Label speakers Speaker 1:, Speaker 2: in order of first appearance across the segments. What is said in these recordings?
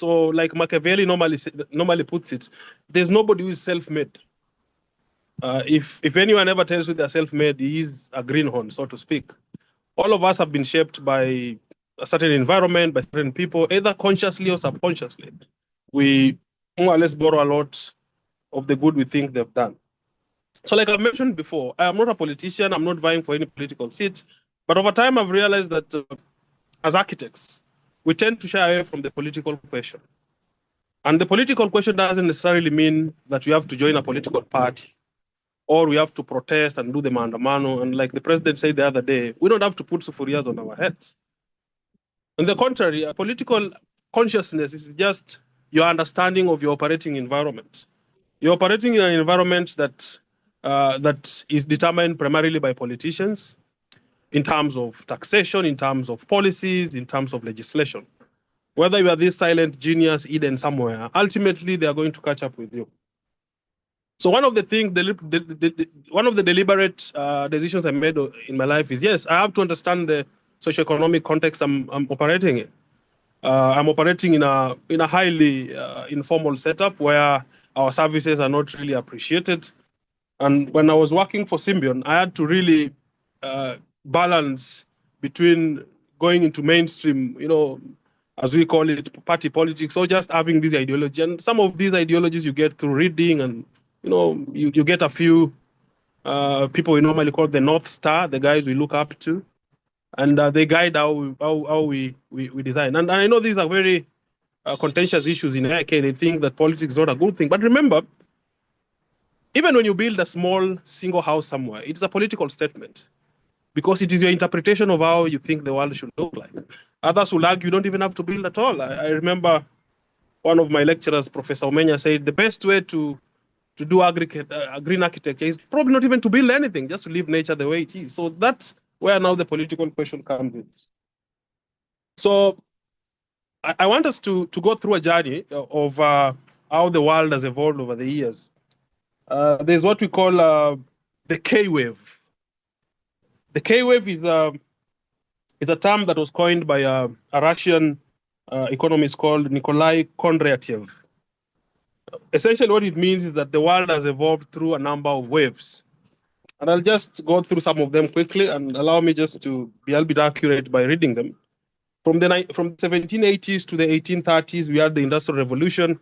Speaker 1: So like Machiavelli normally puts it, there's nobody who is self-made. If anyone ever tells you they're self-made, he is a greenhorn, so to speak. All of us have been shaped by a certain environment, by certain people, either consciously or subconsciously. We more or less borrow a lot of the good we think they've done. So like I mentioned before, I am not a politician. I'm not vying for any political seat. But over time, I've realized that as architects, we tend to shy away from the political question. And the political question doesn't necessarily mean that we have to join a political party or we have to protest and do the maandamano. And like the president said the other day, we don't have to put sufurias on our heads. On the contrary, a political consciousness is just your understanding of your operating environment. You're operating in an environment that is determined primarily by politicians in terms of taxation, in terms of policies, in terms of legislation. Whether you are this silent genius hidden somewhere, ultimately they are going to catch up with you. So one of the things, one of the deliberate decisions I made in my life is, yes, I have to understand the socioeconomic context I'm operating in. I'm operating in a highly informal setup where our services are not really appreciated. And when I was working for Symbion, I had to really balance between going into mainstream, as we call it, party politics, or just having this ideology. And some of these ideologies you get through reading, and you get a few people we normally call the North Star, the guys we look up to, and they guide how we design. And I know these are very contentious issues in AK. They think that politics is not a good thing, but remember, even when you build a small single house somewhere, it's a political statement because it is your interpretation of how you think the world should look like. Others will argue you don't even have to build at all. I remember one of my lecturers, Professor Omenya, said the best way to do green architecture is probably not even to build anything, just to leave nature the way it is. So that's where now the political question comes in. So I want us to go through a journey of how the world has evolved over the years. There's what we call the K-wave. The K-wave is a term that was coined by a Russian economist called Nikolai Kondratyev. Essentially, what it means is that the world has evolved through a number of waves. And I'll just go through some of them quickly and allow me just to be a little bit accurate by reading them. From the 1780s to the 1830s, we had the Industrial Revolution,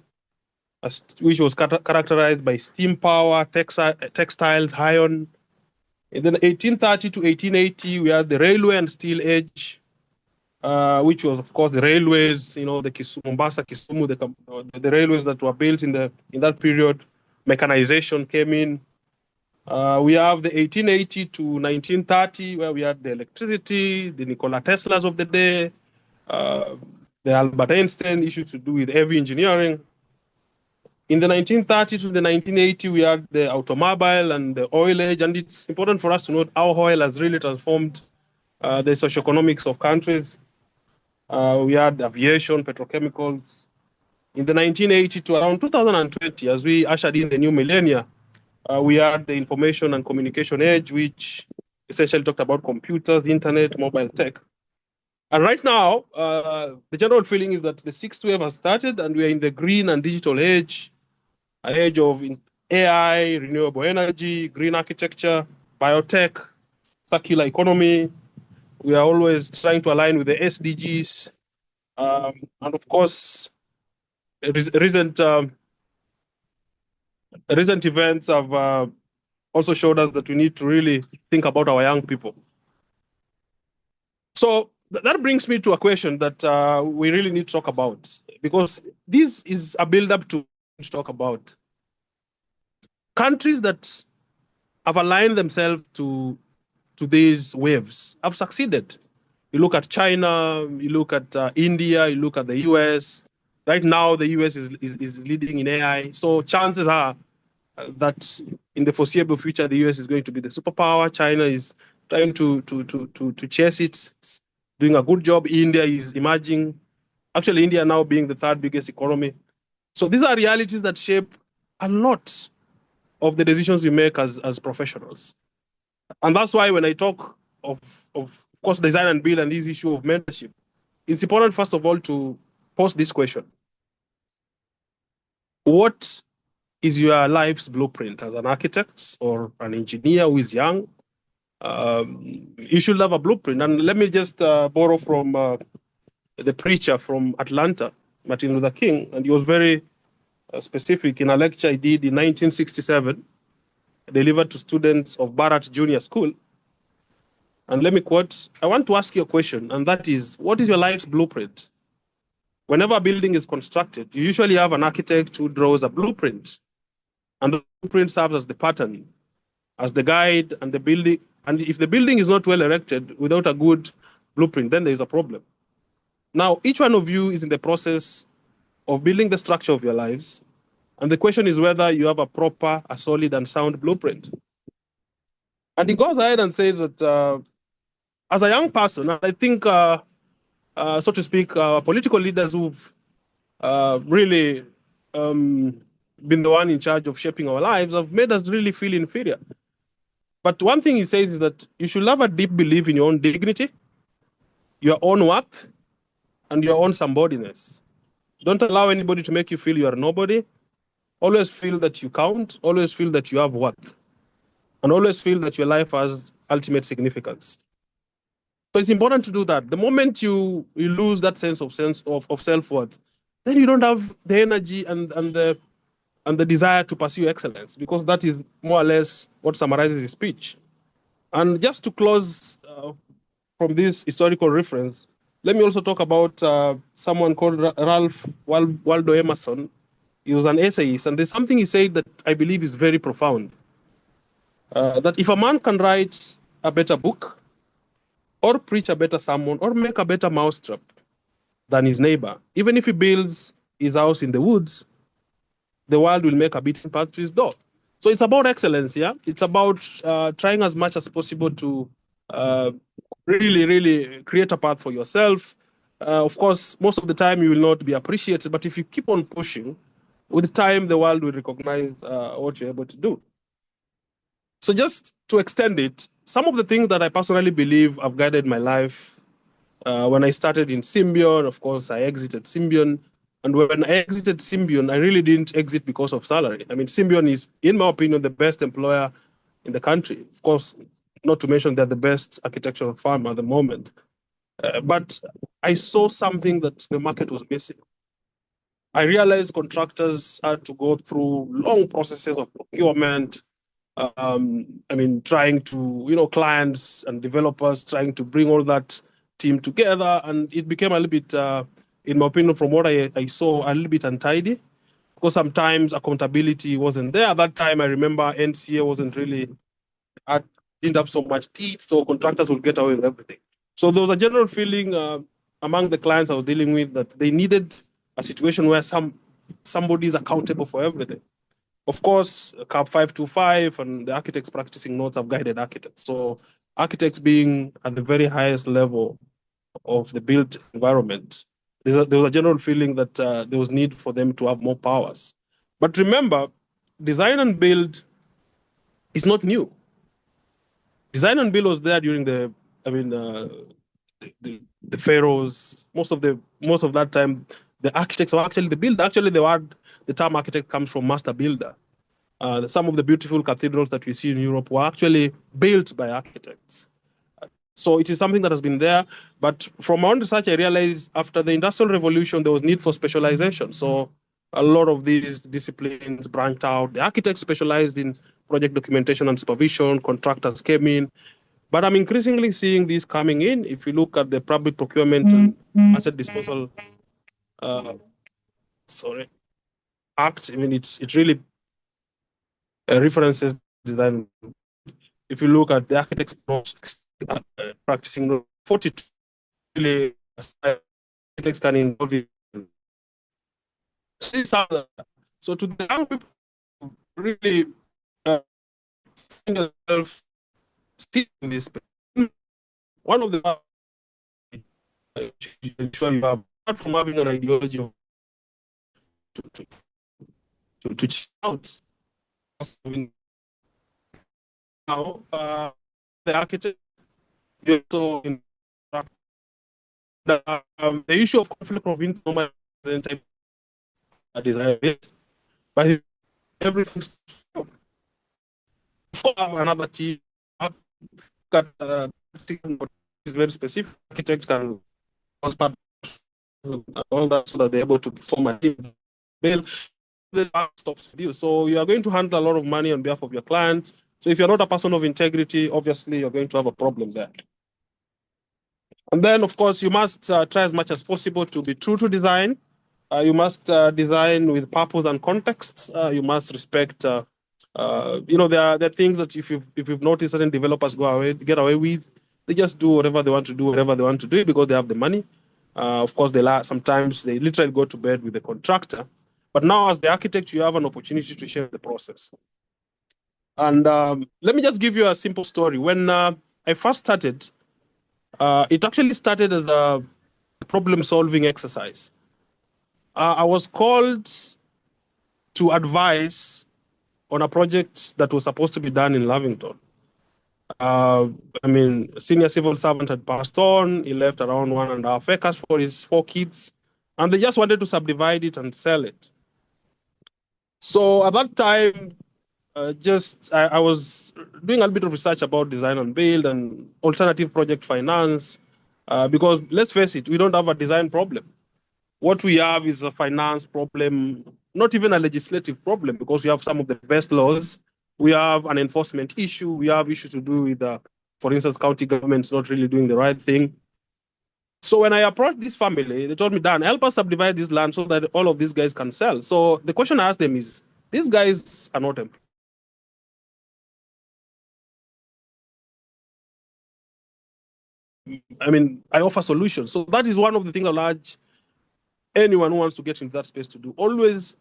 Speaker 1: which was characterized by steam power, textiles, iron. In the 1830 to 1880, we had the railway and steel age, which was, of course, the railways, the Mombasa, Kisumu, the railways that were built in that period. Mechanization came in. We have the 1880 to 1930, where we had the electricity, the Nikola Teslas of the day, the Albert Einstein issues to do with heavy engineering. In the 1930 to the 1980, we had the automobile and the oil age, and it's important for us to note how oil has really transformed the socioeconomics of countries. We had aviation, petrochemicals. In the 1980 to around 2020, as we ushered in the new millennia, we had the information and communication age, which essentially talked about computers, internet, mobile tech. And right now, the general feeling is that the sixth wave has started and we are in the green and digital age, an age of AI, renewable energy, green architecture, biotech, circular economy. We are always trying to align with the SDGs. And of course, recent events have also showed us that we need to really think about our young people. So that brings me to a question that we really need to talk about, because this is a build-up to talk about. Countries that have aligned themselves to these waves have succeeded. You look at China, you look at India, you look at the US. Right now, the US is leading in AI. So chances are that in the foreseeable future, the US is going to be the superpower. China is trying to chase it, doing a good job. India is emerging. Actually, India now being the third biggest economy. So these are realities that shape a lot of the decisions we make as professionals. And that's why when I talk of course, design and build and this issue of mentorship, it's important, first of all, to pose this question. What is your life's blueprint as an architect or an engineer who is young? You should have a blueprint. And let me just borrow from the preacher from Atlanta, Martin Luther King, and he was very specific in a lecture he did in 1967, delivered to students of Barrett Junior School. And let me quote, I want to ask you a question, and that is, what is your life's blueprint? Whenever a building is constructed, you usually have an architect who draws a blueprint. And the blueprint serves as the pattern, as the guide, and the building. And if the building is not well erected without a good blueprint, then there is a problem. Now, each one of you is in the process of building the structure of your lives. And the question is whether you have a proper, a solid, and sound blueprint. And he goes ahead and says that as a young person, and I think, so to speak, political leaders who've really been the one in charge of shaping our lives have made us really feel inferior. But one thing he says is that you should have a deep belief in your own dignity, your own worth, and your own somebodyness. Don't allow anybody to make you feel you are nobody. Always feel that you count, always feel that you have worth, and always feel that your life has ultimate significance. So it's important to do that. The moment you lose that sense of self-worth, then you don't have the energy and the desire to pursue excellence, because that is more or less what summarizes his speech. And just to close from this historical reference, let me also talk about someone called Ralph Waldo Emerson. He was an essayist, and there's something he said that I believe is very profound. That if a man can write a better book, or preach a better sermon, or make a better mousetrap than his neighbor, even if he builds his house in the woods, the world will make a beaten path to his door. So it's about excellence, yeah? It's about trying as much as possible to really create a path for yourself. Of course, most of the time you will not be appreciated, but if you keep on pushing, with time, the world will recognize what you're able to do. So just to extend it, some of the things that I personally believe have guided my life. When I started in Symbion, of course, I exited Symbion. And when I exited Symbion, I really didn't exit because of salary. I mean, Symbion is, in my opinion, the best employer in the country. Of course, not to mention they're the best architectural firm at the moment. But I saw something that the market was missing. I realized contractors had to go through long processes of procurement. I mean, trying to, clients and developers trying to bring all that team together. And it became a little bit, in my opinion, from what I saw, a little bit untidy, because sometimes accountability wasn't there. At that time, I remember NCA wasn't really, didn't have so much teeth, so contractors would get away with everything. So there was a general feeling among the clients I was dealing with that they needed a situation where somebody is accountable for everything. Of course, CAP 525 and the architects practicing notes have guided architects. So architects being at the very highest level of the built environment, there was a general feeling that there was need for them to have more powers. But remember, design and build is not new. Design and build was there during the pharaohs. Most of that time, the architects were actually the builder. Actually, the term architect comes from master builder. Some of the beautiful cathedrals that we see in Europe were actually built by architects. So it is something that has been there. But from my own research, I realized after the Industrial Revolution, there was need for specialization. So a lot of these disciplines branched out. The architects specialized in project documentation and supervision. Contractors came in. But I'm increasingly seeing these coming in. If you look at the public procurement and asset disposal act, I mean, it really references design. If you look at the architects practicing 42, really architects can involve it. So to the young people, really find yourself still in this. One of the ensure you have, apart from having an ideology to check out. Now, the architect, also in the issue of conflict of interest, design. By everything's another team got is very specific. Architects can part all that so that they're able to form a team. Build the stops with you. So you are going to handle a lot of money on behalf of your client. So if you're not a person of integrity, obviously you're going to have a problem there. And then, of course, you must try as much as possible to be true to design. You must design with purpose and context. You must respect. There are things that if you've noticed certain developers get away with, they just do whatever they want to do, whatever they want to do because they have the money. Of course, sometimes they literally go to bed with the contractor. But now, as the architect, you have an opportunity to share the process. And let me just give you a simple story. When I first started, it actually started as a problem-solving exercise. I was called to advise on a project that was supposed to be done in Lavington. Senior civil servant had passed on. He left around 1.5 acres for his 4 kids, and they just wanted to subdivide it and sell it. So at that time, I was doing a bit of research about design and build and alternative project finance, because let's face it, we don't have a design problem. What we have is a finance problem, not even a legislative problem, because we have some of the best laws. We have an enforcement issue. We have issues to do with, for instance, county governments not really doing the right thing. So when I approached this family, they told me, Dan, help us subdivide this land so that all of these guys can sell. So the question I asked them is, these guys are not employed. I offer solutions. So that is one of the things I'll urge anyone who wants to get into that space to do. Always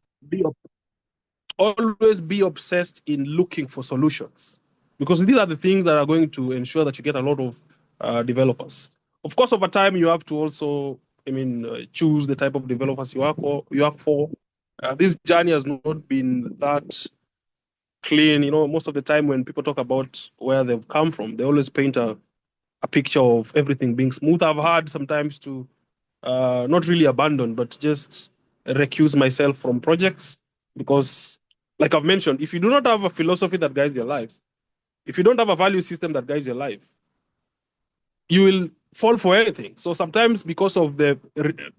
Speaker 1: be obsessed in looking for solutions, because these are the things that are going to ensure that you get a lot of developers. Of course, over time, you have to also, choose the type of developers you work for. This journey has not been that clean. Most of the time when people talk about where they've come from, they always paint a picture of everything being smooth. I've had sometimes to not really abandon, but just recuse myself from projects because, like I've mentioned, if you do not have a philosophy that guides your life, if you don't have a value system that guides your life, you will fall for anything. So sometimes because of the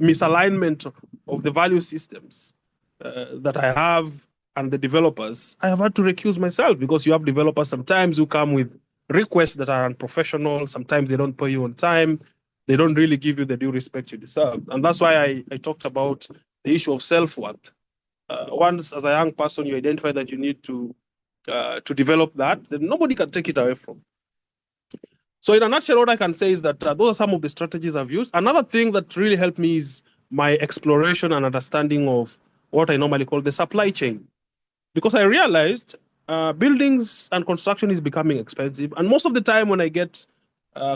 Speaker 1: misalignment of the value systems that I have and the developers, I have had to recuse myself, because you have developers sometimes who come with requests that are unprofessional. Sometimes they don't pay you on time. They don't really give you the due respect you deserve. And that's why I talked about the issue of self-worth. Once, as a young person, you identify that you need to develop that, then nobody can take it away from. So in a nutshell, what I can say is that those are some of the strategies I've used. Another thing that really helped me is my exploration and understanding of what I normally call the supply chain. Because I realized buildings and construction is becoming expensive. And most of the time when I get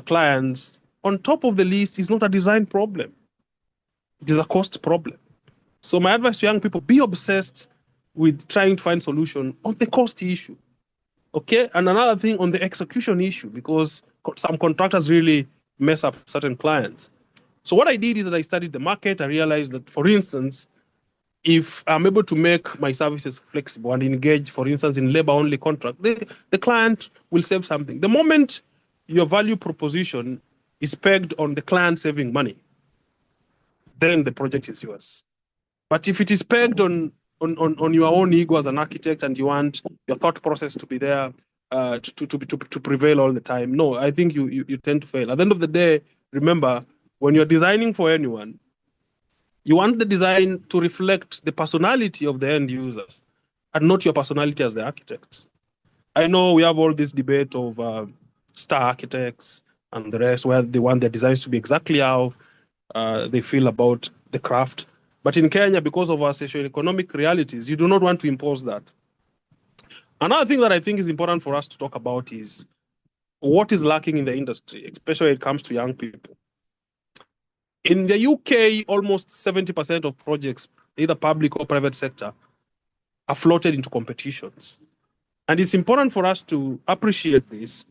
Speaker 1: clients, on top of the list is not a design problem. It is a cost problem. So my advice to young people, be obsessed with trying to find solution on the cost issue. Okay, and another thing on the execution issue, because some contractors really mess up certain clients. So what I did is that I studied the market. I realized that, for instance, if I'm able to make my services flexible and engage, for instance, in labor-only contract, the client will save something. The moment your value proposition is pegged on the client saving money, then the project is yours. But if it is pegged on your own ego as an architect and you want your thought process to be there to prevail all the time, no, I think you tend to fail. At the end of the day, remember, when you're designing for anyone, you want the design to reflect the personality of the end user and not your personality as the architect. I know we have all this debate of star architects and the rest, where they want their designs to be exactly how they feel about the craft. But in Kenya, because of our socio-economic realities, you do not want to impose that. Another thing that I think is important for us to talk about is what is lacking in the industry, especially when it comes to young people. In the UK, almost 70% of projects, either public or private sector, are floated into competitions. And it's important for us to appreciate this,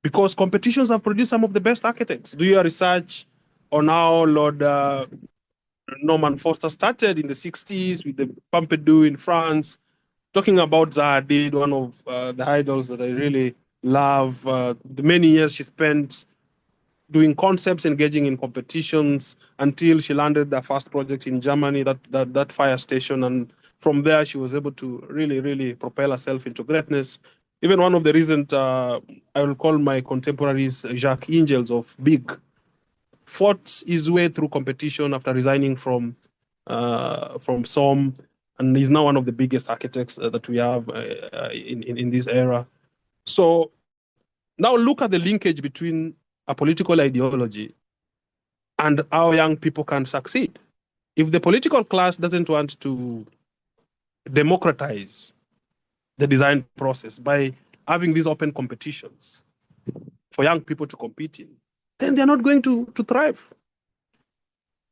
Speaker 1: because competitions have produced some of the best architects. Do your research on how Lord Norman Foster started in the 60s with the Pompidou in France, talking about Zaha Hadid, one of the idols that I really love. The many years she spent doing concepts, engaging in competitions until she landed her first project in Germany, that fire station. And from there, she was able to really, really propel herself into greatness. Even one of the recent, I will call my contemporaries, Jacques Ingels of Big, fought his way through competition after resigning from SOM, and he's now one of the biggest architects that we have in this era. So now look at the linkage between a political ideology and how young people can succeed. If the political class doesn't want to democratize the design process by having these open competitions for young people to compete in, then they're not going to thrive.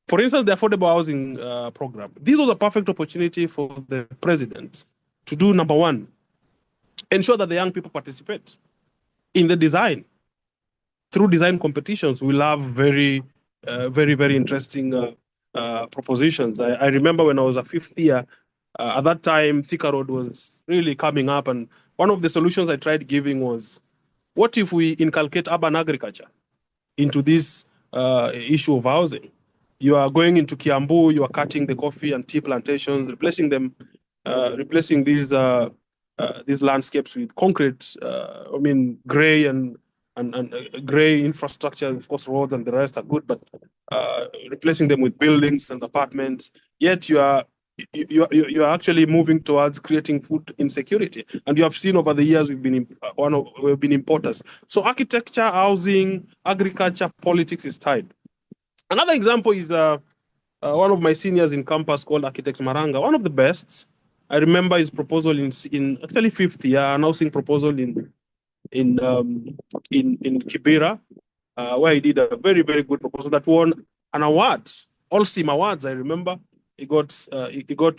Speaker 1: For instance, the affordable housing program. This was a perfect opportunity for the president to do number one, ensure that the young people participate in the design. Through design competitions, we'll have very, very interesting propositions. I remember when I was a fifth year, at that time, Thika Road was really coming up. And one of the solutions I tried giving was, what if we inculcate urban agriculture into this issue of housing? You are going into Kiambu, you are cutting the coffee and tea plantations, replacing them, replacing these landscapes with concrete, gray and gray infrastructure. Of course, roads and the rest are good, but replacing them with buildings and apartments. Yet you are actually moving towards creating food insecurity. And you have seen over the years we've been importers. So architecture, housing, agriculture, politics is tied. Another example is one of my seniors in campus called Architects Maranga, one of the best. I remember his proposal in actually fifth year, announcing proposal in Kibera, where he did a very good proposal that won an award, all SIM awards. I remember he got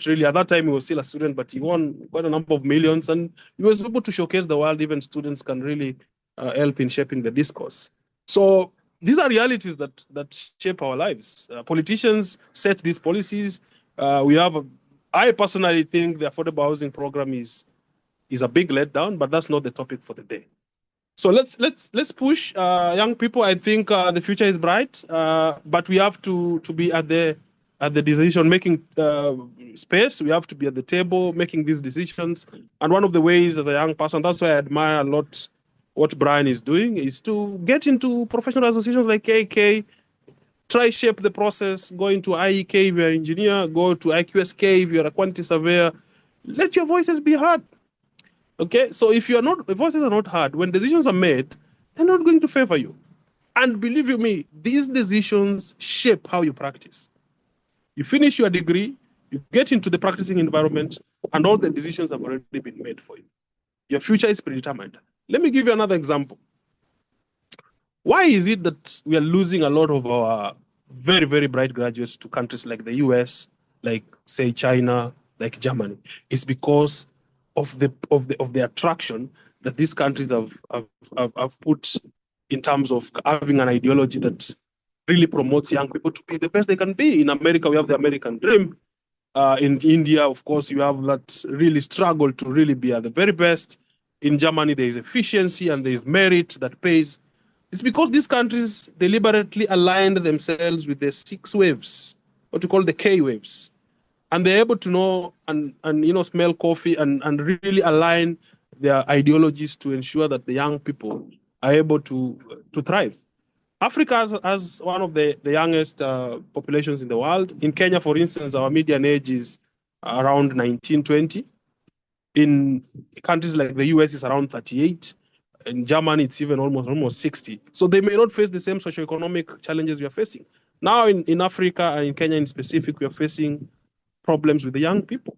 Speaker 1: really, at that time he was still a student, but he won quite a number of millions, and he was able to showcase the world. Even students can really help in shaping the discourse. So these are realities that shape our lives. Politicians set these policies. I personally think the affordable housing program is a big letdown, but that's not the topic for the day. So let's push young people. I think the future is bright, but we have to be at the decision making space. We have to be at the table making these decisions. And one of the ways, as a young person, that's why I admire a lot what Brian is doing, is to get into professional associations like KK, try shape the process, go into IEK if you're an engineer, go to IQSK if you're a quantity surveyor. Let your voices be heard. Okay, so if voices are not heard, when decisions are made, they're not going to favor you. And believe you me, these decisions shape how you practice. You finish your degree, you get into the practicing environment, and all the decisions have already been made for you. Your future is predetermined. Let me give you another example. Why is it that we are losing a lot of our very bright graduates to countries like the US, like say China, like Germany? It's because of the attraction that these countries have put in terms of having an ideology that really promotes young people to be the best they can be. In America, we have the American dream. In India, of course, you have that really struggle to really be at the very best. In Germany, there is efficiency and there is merit that pays. It's because these countries deliberately aligned themselves with the 6 waves, what we call the K waves. And they're able to know and smell coffee and really align their ideologies to ensure that the young people are able to thrive. Africa has one of the youngest populations in the world. In Kenya, for instance, our median age is around 19, 20. In countries like the US, it's around 38. In Germany, it's even almost 60. So they may not face the same socioeconomic challenges we are facing. Now in Africa and in Kenya in specific, we are facing problems with the young people.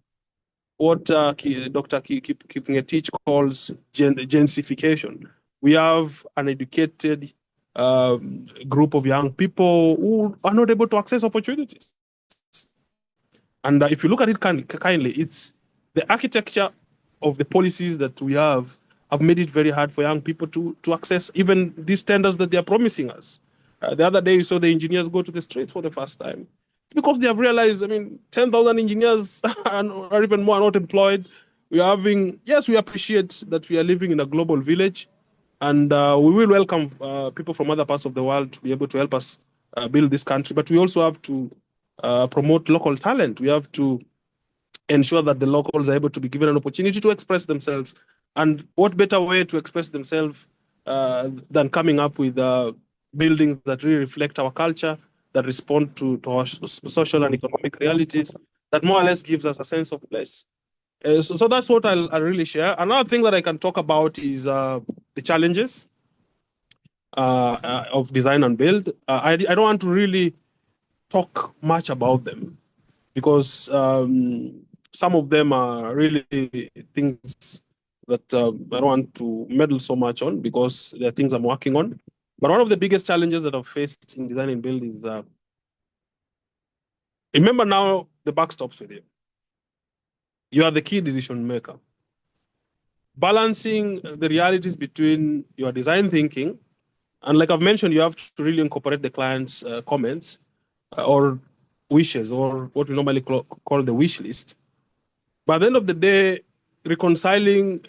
Speaker 1: What Dr. Kipngetich calls gentrification. We have an educated group of young people who are not able to access opportunities. And if you look at it kindly, it's the architecture of the policies that we have made it very hard for young people to access even these tenders that they are promising us. The other day, you saw the engineers go to the streets for the first time. It's because they have realized, I mean, 10,000 engineers or even more are not employed. We are having, yes, we appreciate that we are living in a global village, and we will welcome people from other parts of the world to be able to help us build this country. But we also have to promote local talent. We have to ensure that the locals are able to be given an opportunity to express themselves. And what better way to express themselves than coming up with buildings that really reflect our culture, that respond to our social and economic realities, that more or less gives us a sense of place. So that's what I'll really share. Another thing that I can talk about is the challenges of design and build. I don't want to really talk much about them because some of them are really things that I don't want to meddle so much on because they're things I'm working on. But one of the biggest challenges that I've faced in design and build is remember now the buck stops with you. You are the key decision maker. Balancing the realities between your design thinking and, like I've mentioned, you have to really incorporate the client's comments or wishes, or what we normally call the wish list. By the end of the day, reconciling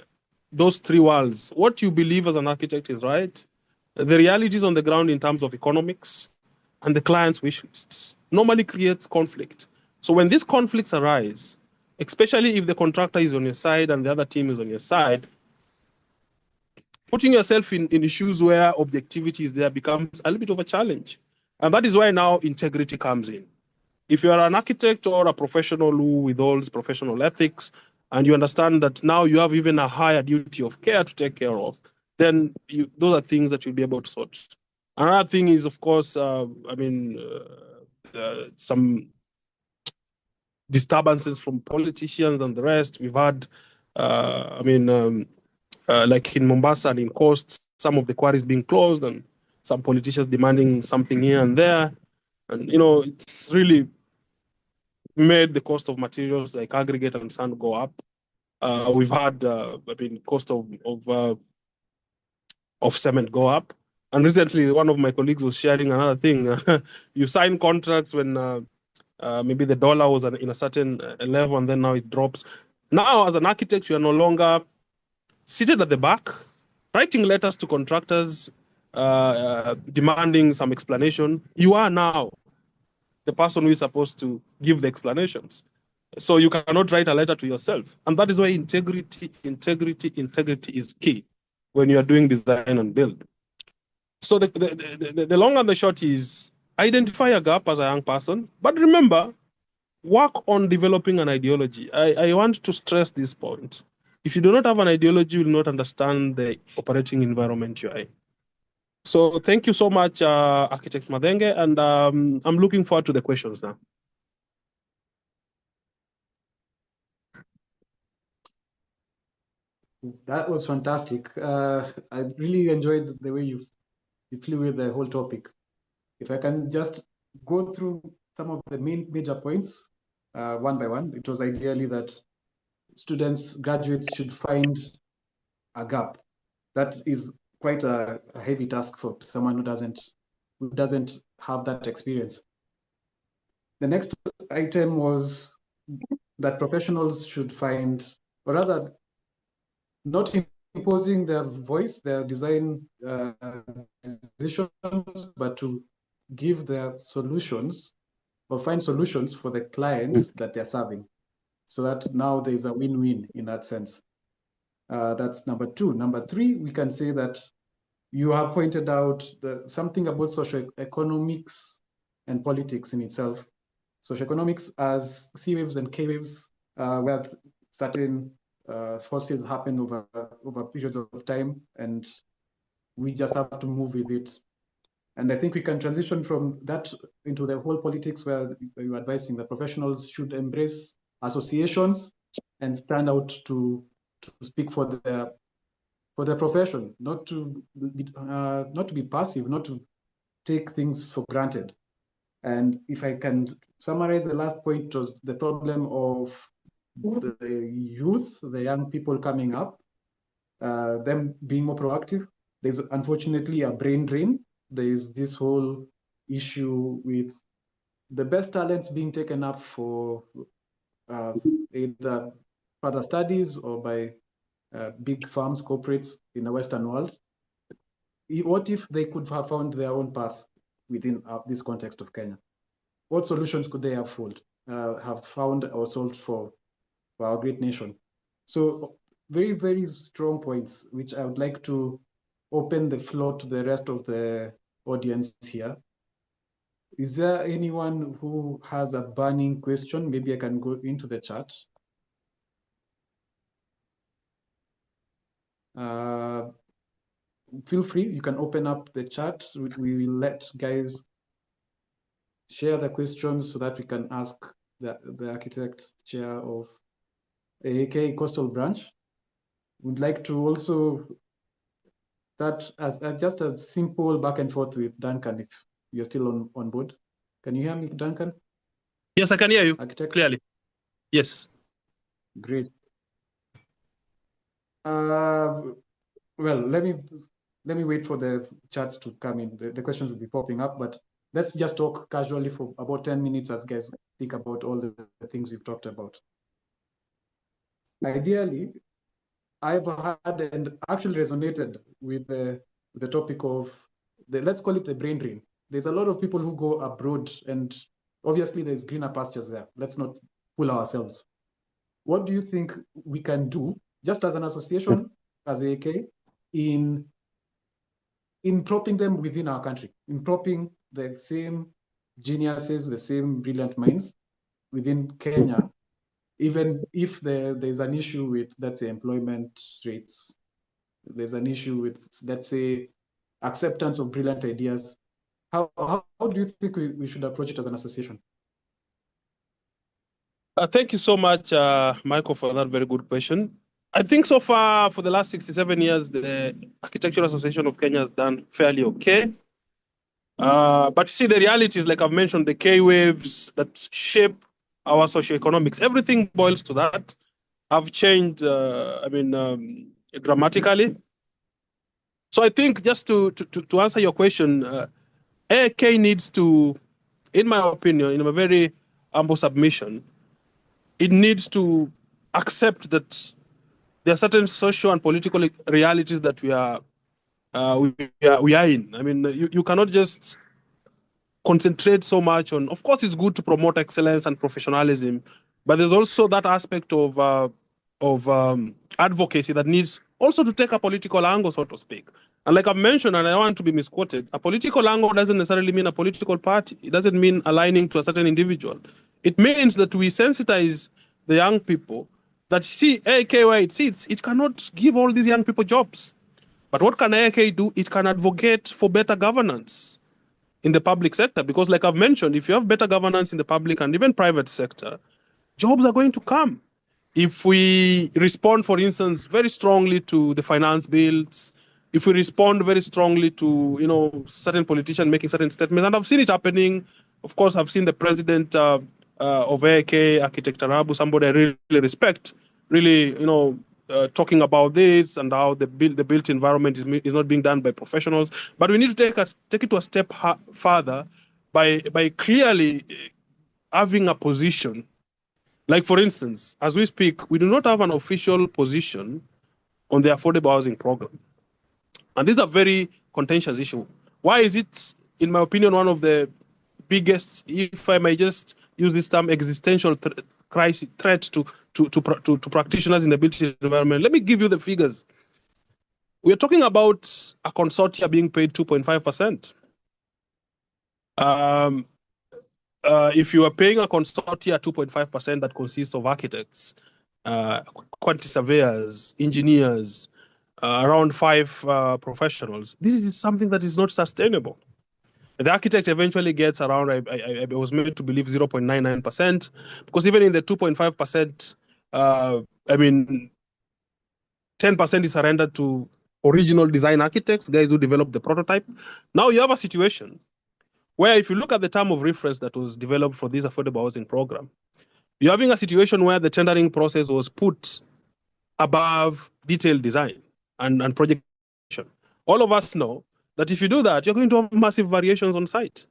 Speaker 1: those three worlds, what you believe as an architect is right, the realities on the ground in terms of economics, and the client's wish lists normally creates conflict. So when these conflicts arise, especially if the contractor is on your side and the other team is on your side, putting yourself in the shoes where objectivity is there becomes a little bit of a challenge. And that is why now integrity comes in. If you are an architect or a professional who withholds professional ethics, and you understand that now you have even a higher duty of care to take care of, then those are things that you'll be able to sort. Another thing is, of course, some disturbances from politicians and the rest. We've had, like in Mombasa and in Coast, some of the quarries being closed and some politicians demanding something here and there. And, it's really made the cost of materials like aggregate and sand go up. We've had, cost of cement go up. And recently, one of my colleagues was sharing another thing. You sign contracts when maybe the dollar was in a certain level, and then now it drops. Now, as an architect, you are no longer seated at the back, writing letters to contractors, demanding some explanation. You are now the person who is supposed to give the explanations. So you cannot write a letter to yourself. And that is why integrity is key when you are doing design and build. So the long and the short is identify a gap as a young person, but remember, work on developing an ideology. I want to stress this point. If you do not have an ideology, you will not understand the operating environment you are in. So thank you so much, Architect Madenge, and I'm looking forward to the questions now.
Speaker 2: That was fantastic. I really enjoyed the way you flew with the whole topic. If I can just go through some of the major points one by one, it was ideally that graduates should find a gap. That is quite a heavy task for someone who doesn't have that experience. The next item was that professionals should find, or rather, not imposing their voice, their design decisions, but to give their solutions or find solutions for the clients that they're serving, so that now there's a win-win in that sense. That's number two. Number three, we can say that you have pointed out something about socioeconomics and politics in itself. Socioeconomics as C waves and K waves, where certain forces happen over periods of time, and we just have to move with it. And I think we can transition from that into the whole politics, where you're advising that professionals should embrace associations and stand out to speak for their profession, not to be passive, not to take things for granted. And if I can summarize, the last point was the problem of the youth, the young people coming up, them being more proactive. There's unfortunately a brain drain. There's this whole issue with the best talents being taken up for either further studies or by big firms, corporates in the Western world. What if they could have found their own path within this context of Kenya? What solutions could they have found or solved for our great nation? So very, very strong points, which I would like to open the floor to the rest of the audience here. Is there anyone who has a burning question? Maybe I can go into the chat. Feel free, you can open up the chat. We will let guys share the questions so that we can ask the architect chair of AAK Coastal Branch. Would like to also start as just a simple back and forth with Duncan, if you're still on board. Can you hear me, Duncan?
Speaker 1: Yes, I can hear you
Speaker 2: Architect?
Speaker 1: clearly. Yes.
Speaker 2: Great. Well, let me wait for the chats to come in. The questions will be popping up, but let's just talk casually for about 10 minutes as guys think about all the things we've talked about. Ideally, I've had and actually resonated with the topic of let's call it the brain drain. There's a lot of people who go abroad, and obviously there's greener pastures there. Let's not fool ourselves. What do you think we can do, just as an association, as AK, in propping them within our country, in propping the same geniuses, the same brilliant minds within Kenya, even if there's an issue with, let's say, employment rates, there's an issue with, let's say, acceptance of brilliant ideas. How do you think we should approach it as an association?
Speaker 1: Thank you so much, Michael, for that very good question. I think so far, for the last 67 years, the Architectural Association of Kenya has done fairly okay. But see, the reality is, like I've mentioned, the K waves that shape our socioeconomics, everything boils to that, have changed, dramatically. So I think just to answer your question, AK needs to, in my opinion, in a very humble submission, it needs to accept that there are certain social and political realities that we are in. I mean, you cannot just concentrate so much on. Of course, it's good to promote excellence and professionalism, but there's also that aspect of advocacy that needs also to take a political angle, so to speak. And like I've mentioned, and I don't want to be misquoted, a political angle doesn't necessarily mean a political party. It doesn't mean aligning to a certain individual. It means that we sensitize the young people that see AK where it sits, it cannot give all these young people jobs. But what can AK do? It can advocate for better governance in the public sector, because like I've mentioned, if you have better governance in the public and even private sector, jobs are going to come. If we respond, for instance, very strongly to the finance bills, if we respond very strongly to, certain politicians making certain statements, and I've seen it happening. Of course, I've seen the president of AK, Architect Arabu, somebody I really respect, really, talking about this and how the built environment is not being done by professionals. But we need to take it to a step further by clearly having a position. Like, for instance, as we speak, we do not have an official position on the affordable housing program. And this is a very contentious issue. Why is it, in my opinion, one of the biggest, if I may just use this term, existential threat to practitioners in the built environment? Let me give you the figures. We are talking about a consortia being paid 2.5%. If you are paying a consortia 2.5% that consists of architects, quantity surveyors, engineers, around 5 professionals, this is something that is not sustainable. The architect eventually gets around, I was made to believe, 0.99%, because even in the 2.5%, 10% is surrendered to original design architects, guys who developed the prototype. Now you have a situation where, if you look at the term of reference that was developed for this affordable housing program, you're having a situation where the tendering process was put above detailed design and projection. All of us know that if you do that, you're going to have massive variations on site.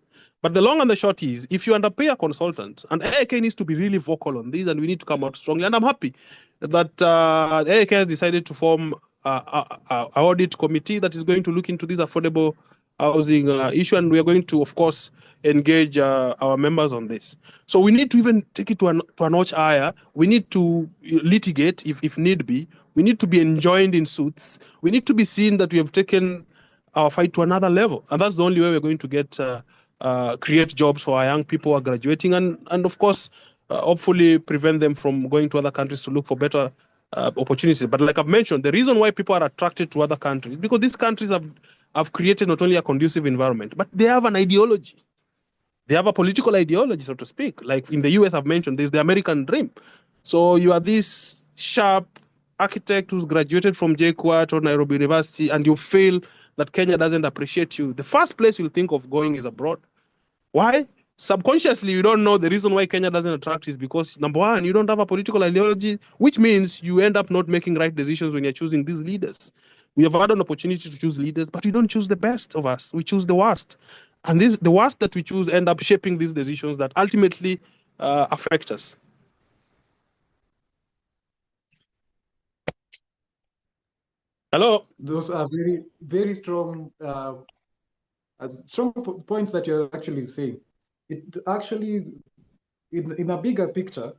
Speaker 1: But the long and the short is, if you underpay a consultant, and AIK needs to be really vocal on this, and we need to come out strongly. And I'm happy that AIK has decided to form an audit committee that is going to look into this affordable housing issue, and we are going to, of course, engage our members on this. So we need to even take it to a notch higher. We need to litigate if need be. We need to be enjoined in suits. We need to be seen that we have taken our fight to another level, and that's the only way we're going to get create jobs for our young people who are graduating, and of course, hopefully prevent them from going to other countries to look for better opportunities. But like I've mentioned, the reason why people are attracted to other countries is because these countries have created not only a conducive environment, but they have an ideology. They have a political ideology, so to speak. Like in the US, I've mentioned, there's the American dream. So you are this sharp architect who's graduated from JKUAT or Nairobi University, and you feel that Kenya doesn't appreciate you. The first place you'll think of going is abroad. Why? Subconsciously, you don't know the reason why Kenya doesn't attract is because, number one, you don't have a political ideology, which means you end up not making right decisions when you're choosing these leaders. We have had an opportunity to choose leaders, but we don't choose the best of us. We choose the worst. And the worst that we choose end up shaping these decisions that ultimately affect us. Hello?
Speaker 2: Those are very, very strong, points that you're actually saying. It actually, in a bigger picture,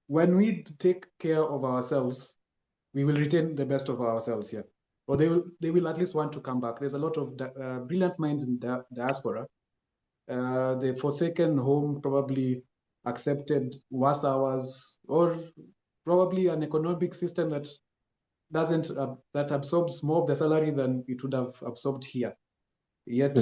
Speaker 2: when we take care of ourselves, we will retain the best of ourselves here, or they will at least want to come back. There's a lot of brilliant minds in diaspora. The forsaken home probably accepted worse hours, or probably an economic system that doesn't that absorbs more of the salary than it would have absorbed here. Yet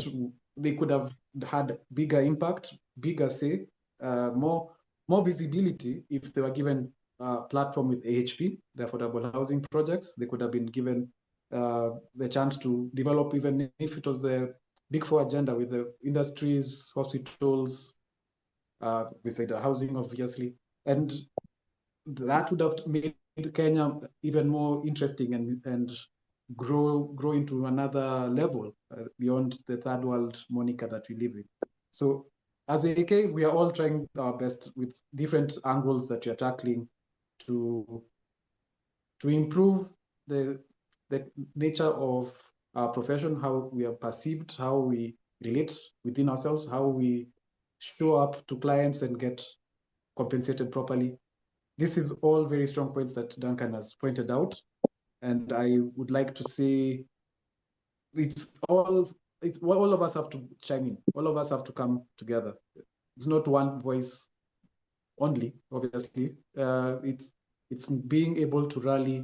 Speaker 2: they could have had bigger impact, bigger say, more visibility if they were given a platform with AHP, the affordable housing projects. They could have been given the chance to develop, even if it was the Big Four agenda with the industries, hospitals, we say the housing, obviously, and that would have made Kenya even more interesting and grow into another level beyond the third world moniker that we live in. So as AK, we are all trying our best with different angles that we are tackling to improve the nature of our profession, how we are perceived, how we relate within ourselves, how we show up to clients and get compensated properly. This is all very strong points that Duncan has pointed out. And I would like to say all of us have to chime in. All of us have to come together. It's not one voice only, obviously. It's being able to rally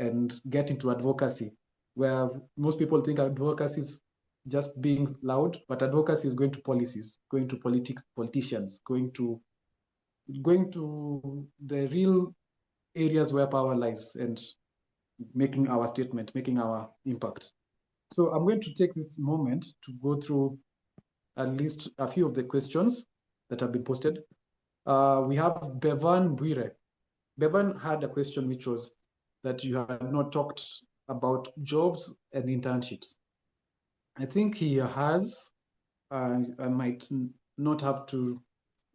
Speaker 2: and get into advocacy, where most people think advocacy is just being loud, but advocacy is going to policies, going to politicians, going to the real areas where power lies and making our statement, making our impact. So I'm going to take this moment to go through at least a few of the questions that have been posted. We have Bevan Buire. Bevan had a question which was that you had not talked about jobs and internships. I think he has. I might not have to,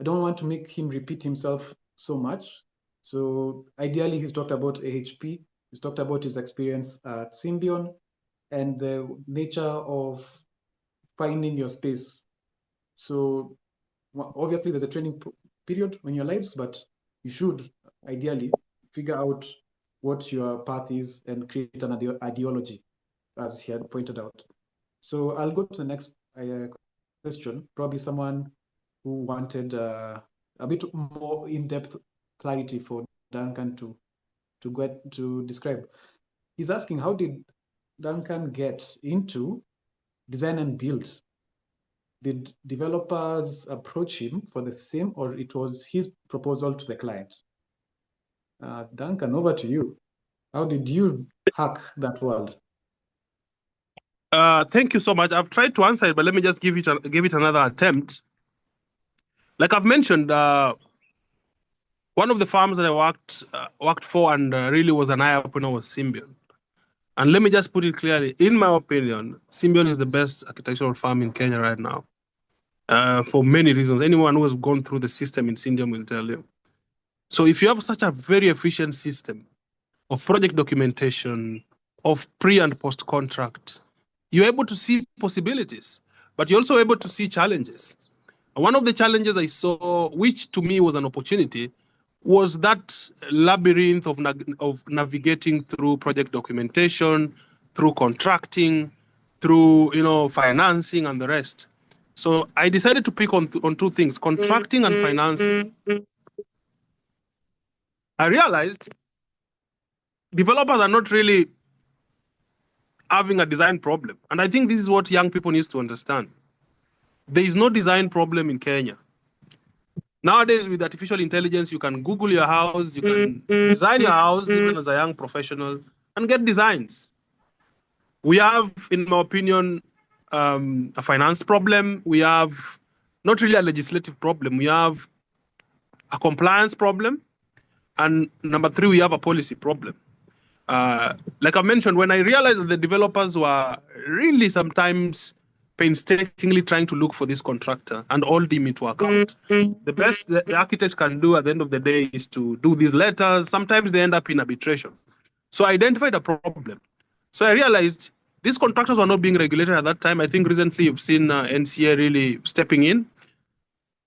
Speaker 2: I don't want to make him repeat himself so much. So ideally, he's talked about AHP. He's talked about his experience at Symbion and the nature of finding your space. So obviously, there's a training period in your lives, but you should ideally figure out what your path is and create an ideology, as he had pointed out. So I'll go to the next question, probably someone who wanted a bit more in-depth clarity for Duncan to describe. He's asking, how did Duncan get into design and build? Did developers approach him for the same, or it was his proposal to the client? Duncan, over to you. How did you hack that world?
Speaker 1: Thank you so much. I've tried to answer it, but let me just give it another attempt. Like I've mentioned, one of the farms that I worked for and really was an eye-opener was Symbion. And let me just put it clearly, in my opinion, Symbion is the best architectural firm in Kenya right now. for many reasons. Anyone who has gone through the system in Syndium will tell you. So if you have such a very efficient system of project documentation, of pre and post contract, you're able to see possibilities, but you're also able to see challenges. One of the challenges I saw, which to me was an opportunity, was that labyrinth of navigating through project documentation, through contracting, through financing and the rest. So I decided to pick on two things: contracting and financing. I realized developers are not really having a design problem, and I think this is what young people need to understand. There is no design problem in Kenya. Nowadays, with artificial intelligence, you can Google your house, you can design your house even as a young professional and get designs. We have, in my opinion, a finance problem. We have not really a legislative problem. We have a compliance problem. And number three, we have a policy problem. Like I mentioned, when I realized that the developers were really sometimes painstakingly trying to look for this contractor and hold him into account. The best the architect can do at the end of the day is to do these letters. Sometimes they end up in arbitration. So I identified a problem. So I realized these contractors were not being regulated at that time. I think recently you've seen NCA really stepping in.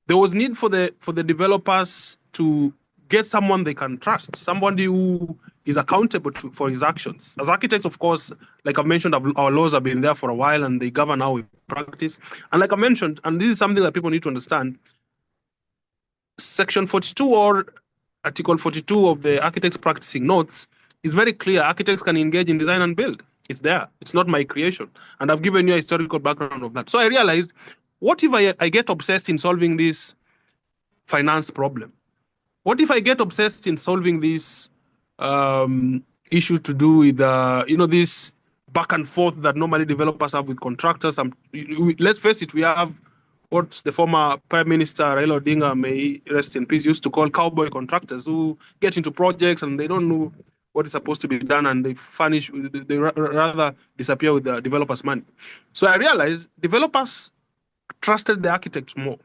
Speaker 1: There was need for the developers to get someone they can trust, somebody who is accountable for his actions. As architects, of course, like I mentioned, our laws have been there for a while and they govern how we practice. And like I mentioned, and this is something that people need to understand, Section 42 or Article 42 of the Architects Practicing Notes is very clear. Architects can engage in design and build. It's there. It's not my creation. And I've given you a historical background of that. So I realized, what if I get obsessed in solving this finance problem? What if I get obsessed in solving this issue to do with, this back and forth that normally developers have with contractors? Let's face it, we have what the former Prime Minister Raila Odinga, may rest in peace, used to call cowboy contractors, who get into projects and they don't know what is supposed to be done and they rather disappear with the developers' money. So I realized developers trusted the architects more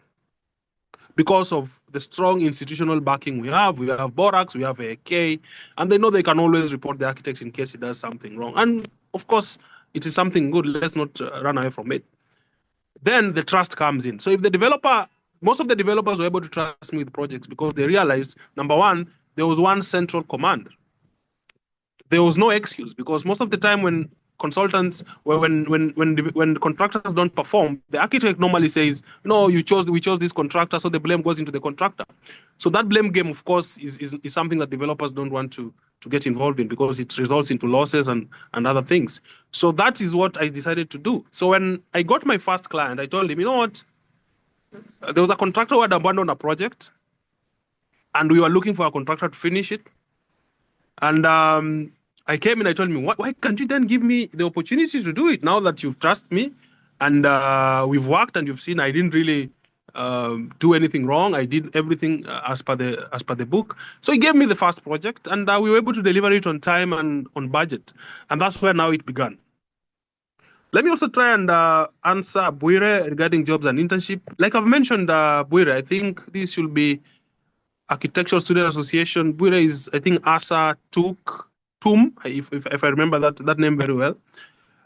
Speaker 1: because of the strong institutional backing we have. We have Borax, we have AK, and they know they can always report the architect in case he does something wrong. And of course, it is something good. Let's not run away from it. Then the trust comes in. So if the developer, most of the developers were able to trust me with projects because they realized, number one, there was one central command. There was no excuse, because most of the time when consultants, when contractors don't perform, the architect normally says, no, we chose this contractor, so the blame goes into the contractor. So that blame game, of course, is something that developers don't want to get involved in, because it results into losses and other things. So that is what I decided to do. So when I got my first client, I told him, you know what, there was a contractor who had abandoned a project and we were looking for a contractor to finish it. And I came and I told him, why can't you then give me the opportunity to do it now that you've trusted me and we've worked and you've seen I didn't really do anything wrong. I did everything as per the book. So he gave me the first project and we were able to deliver it on time and on budget. And that's where now it began. Let me also try and answer Buire regarding jobs and internship. Like I've mentioned, Buire, I think this should be Architectural Student Association. Buire is, I think, Asa Tum, if I remember that name very well.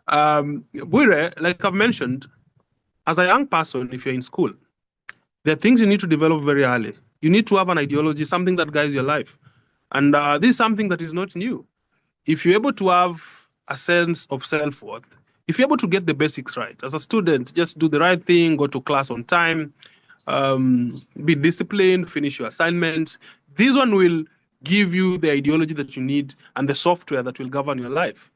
Speaker 1: Buire, like I've mentioned, as a young person, if you're in school, there are things you need to develop very early. You need to have an ideology, something that guides your life. And this is something that is not new. If you're able to have a sense of self-worth, if you're able to get the basics right, as a student, just do the right thing, go to class on time, be disciplined, finish your assignment. This one will give you the ideology that you need and the software that will govern your life.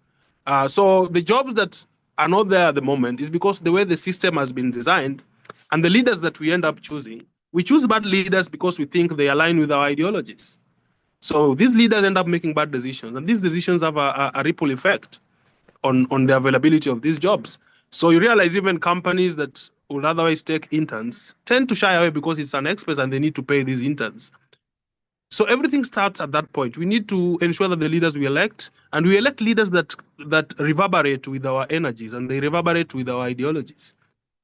Speaker 1: So the jobs that are not there at the moment is because the way the system has been designed and the leaders that we end up choosing, we choose bad leaders because we think they align with our ideologies. So these leaders end up making bad decisions, and these decisions have a ripple effect on the availability of these jobs. So you realize even companies that would otherwise take interns tend to shy away because it's an expense and they need to pay these interns. So everything starts at that point. We need to ensure that the leaders we elect, and we elect leaders that reverberate with our energies and they reverberate with our ideologies.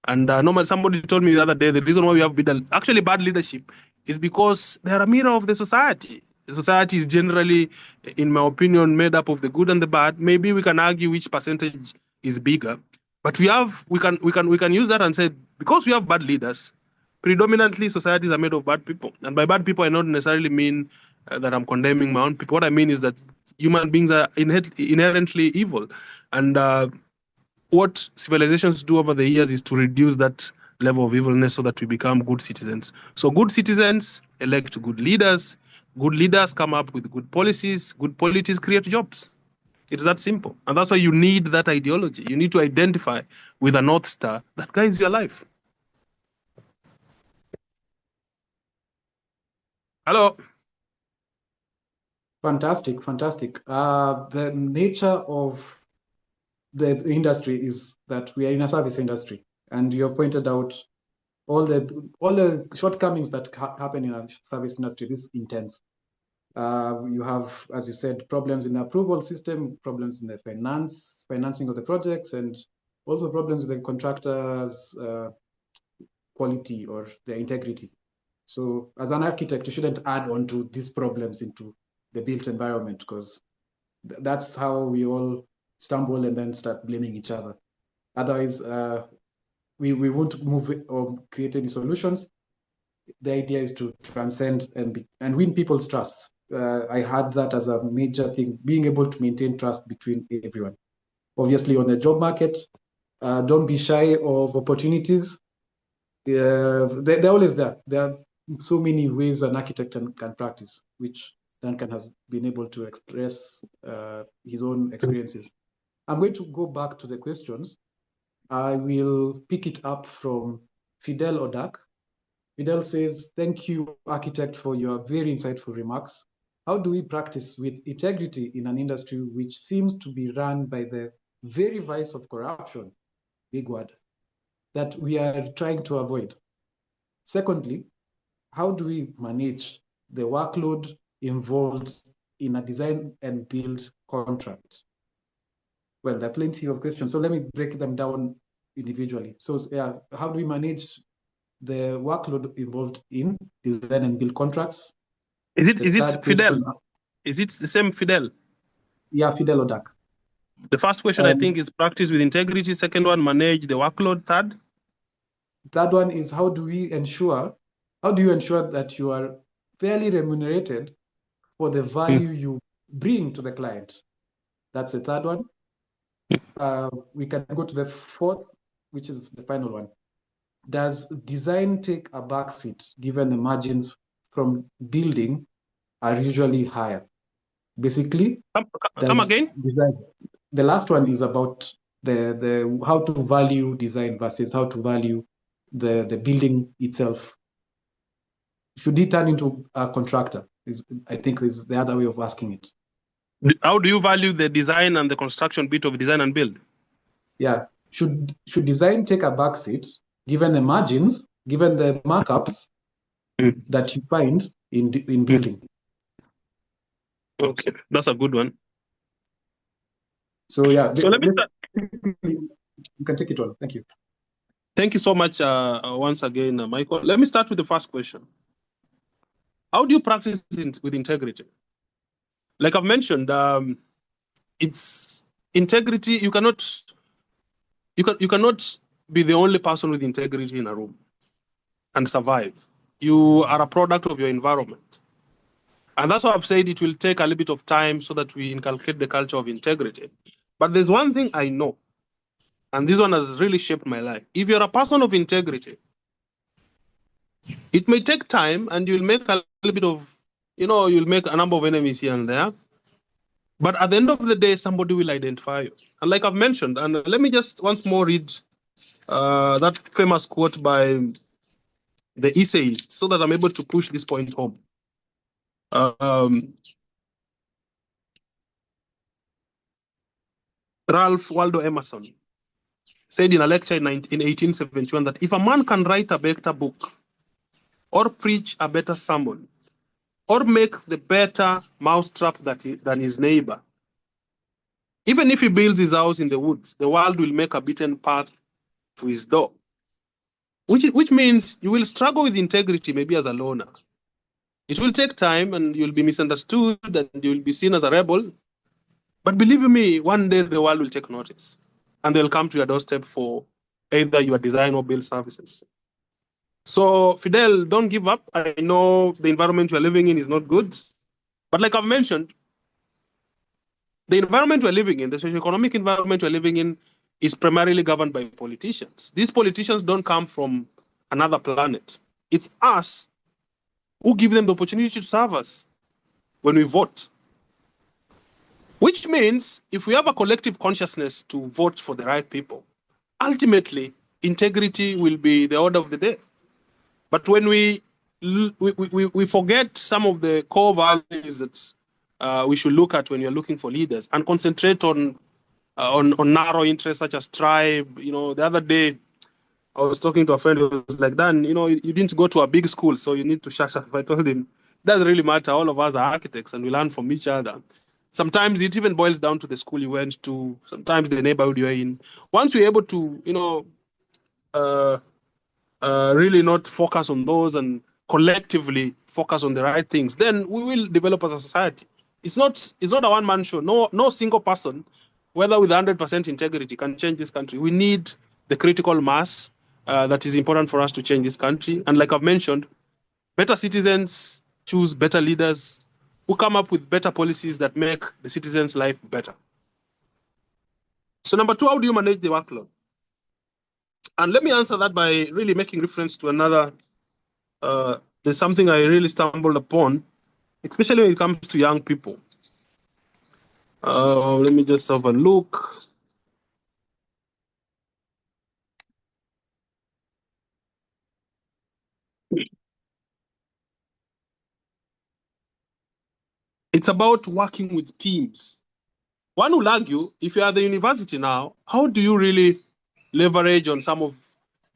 Speaker 1: And normally, somebody told me the other day the reason why we have bad leadership is because they are a mirror of the society. The society is generally, in my opinion, made up of the good and the bad. Maybe we can argue which percentage is bigger, but we can use that and say because we have bad leaders, predominantly societies are made of bad people. And by bad people, I don't necessarily mean that I'm condemning my own people. What I mean is that human beings are inherently evil, and what civilizations do over the years is to reduce that level of evilness so that we become good citizens. So good citizens elect good leaders come up with good policies create jobs. It's that simple. And that's why you need that ideology. You need to identify with a North Star that guides your life. Hello.
Speaker 2: Fantastic. The nature of the industry is that we are in a service industry, and you have pointed out all the shortcomings that happen in a service industry. This is intense. You have, as you said, problems in the approval system, problems in the financing of the projects, and also problems with the contractors' quality or their integrity. So as an architect, you shouldn't add on to these problems into the built environment, because that's how we all stumble and then start blaming each other. Otherwise, we won't move or create any solutions. The idea is to transcend and win people's trust. I had that as a major thing, being able to maintain trust between everyone. Obviously, on the job market, don't be shy of opportunities. They're always there. There are so many ways an architect can practice, which Duncan has been able to express his own experiences. I'm going to go back to the questions. I will pick it up from Fidel Odak. Fidel says, thank you, architect, for your very insightful remarks. How do we practice with integrity in an industry which seems to be run by the very vice of corruption, big word, that we are trying to avoid? Secondly, how do we manage the workload involved in a design and build contract? Well, there are plenty of questions, so let me break them down individually. So how do we manage the workload involved in design and build contracts?
Speaker 1: Is it Fidel? Is it the same Fidel?
Speaker 2: Yeah, Fidel Odak.
Speaker 1: The first question, I think, is practice with integrity. Second one, manage the workload.
Speaker 2: Third one is how do you ensure that you are fairly remunerated for the value you bring to the client? That's the third one. We can go to the fourth, which is the final one. Does design take a backseat given the margins from building are usually higher? Basically,
Speaker 1: come again.
Speaker 2: Design, the last one is about the how to value design versus how to value the building itself. Should he turn into a contractor? I think is the other way of asking it.
Speaker 1: How do you value the design and the construction bit of design and build?
Speaker 2: Yeah, should design take a backseat given the margins, given the markups that you find in building?
Speaker 1: Okay, that's a good one.
Speaker 2: So yeah,
Speaker 1: so let me start.
Speaker 2: You can take it on. Thank you.
Speaker 1: Thank you so much once again, Michael. Let me start with the first question. How do you practice with integrity? Like I've mentioned, it's integrity. You cannot be the only person with integrity in a room and survive. You are a product of your environment. And that's why I've said it will take a little bit of time so that we inculcate the culture of integrity. But there's one thing I know, and this one has really shaped my life. If you're a person of integrity, it may take time and you'll make a little bit of, you'll make a number of enemies here and there. But at the end of the day, somebody will identify you. And like I've mentioned, and let me just once more read that famous quote by the essayist so that I'm able to push this point home. Ralph Waldo Emerson said in a lecture in 1871 that if a man can write a better book or preach a better sermon or make the better mousetrap than his neighbor, even if he builds his house in the woods, the world will make a beaten path to his door. which means you will struggle with integrity maybe as a loner. It will take time and you'll be misunderstood and you'll be seen as a rebel. But believe me, one day the world will take notice and they'll come to your doorstep for either your design or build services. So, Fidel, don't give up. I know the environment you're living in is not good. But like I've mentioned, the environment we're living in, the socioeconomic environment we're living in, is primarily governed by politicians. These politicians don't come from another planet. It's us who give them the opportunity to serve us when we vote. Which means if we have a collective consciousness to vote for the right people, ultimately integrity will be the order of the day. But when we forget some of the core values that we should look at when you're looking for leaders and concentrate on narrow interests such as tribe. You know, the other day I was talking to a friend who was like, Dan, you know, you didn't go to a big school, so you need to shut up. I told him, it doesn't really matter. All of us are architects and we learn from each other. Sometimes it even boils down to the school you went to, sometimes the neighborhood you're in. Once you're able to, you know, really not focus on those and collectively focus on the right things, then we will develop as a society. It's not a one-man show. No single person, whether with 100% integrity, can change this country. We need the critical mass that is important for us to change this country. And like I've mentioned, better citizens choose better leaders who come up with better policies that make the citizens' life better. So number two, how do you manage the workload? And let me answer that by really making reference to another, there's something I really stumbled upon, especially when it comes to young people. Let me just have a look. It's about working with teams. One will argue, if you're at the university now, how do you really leverage on some of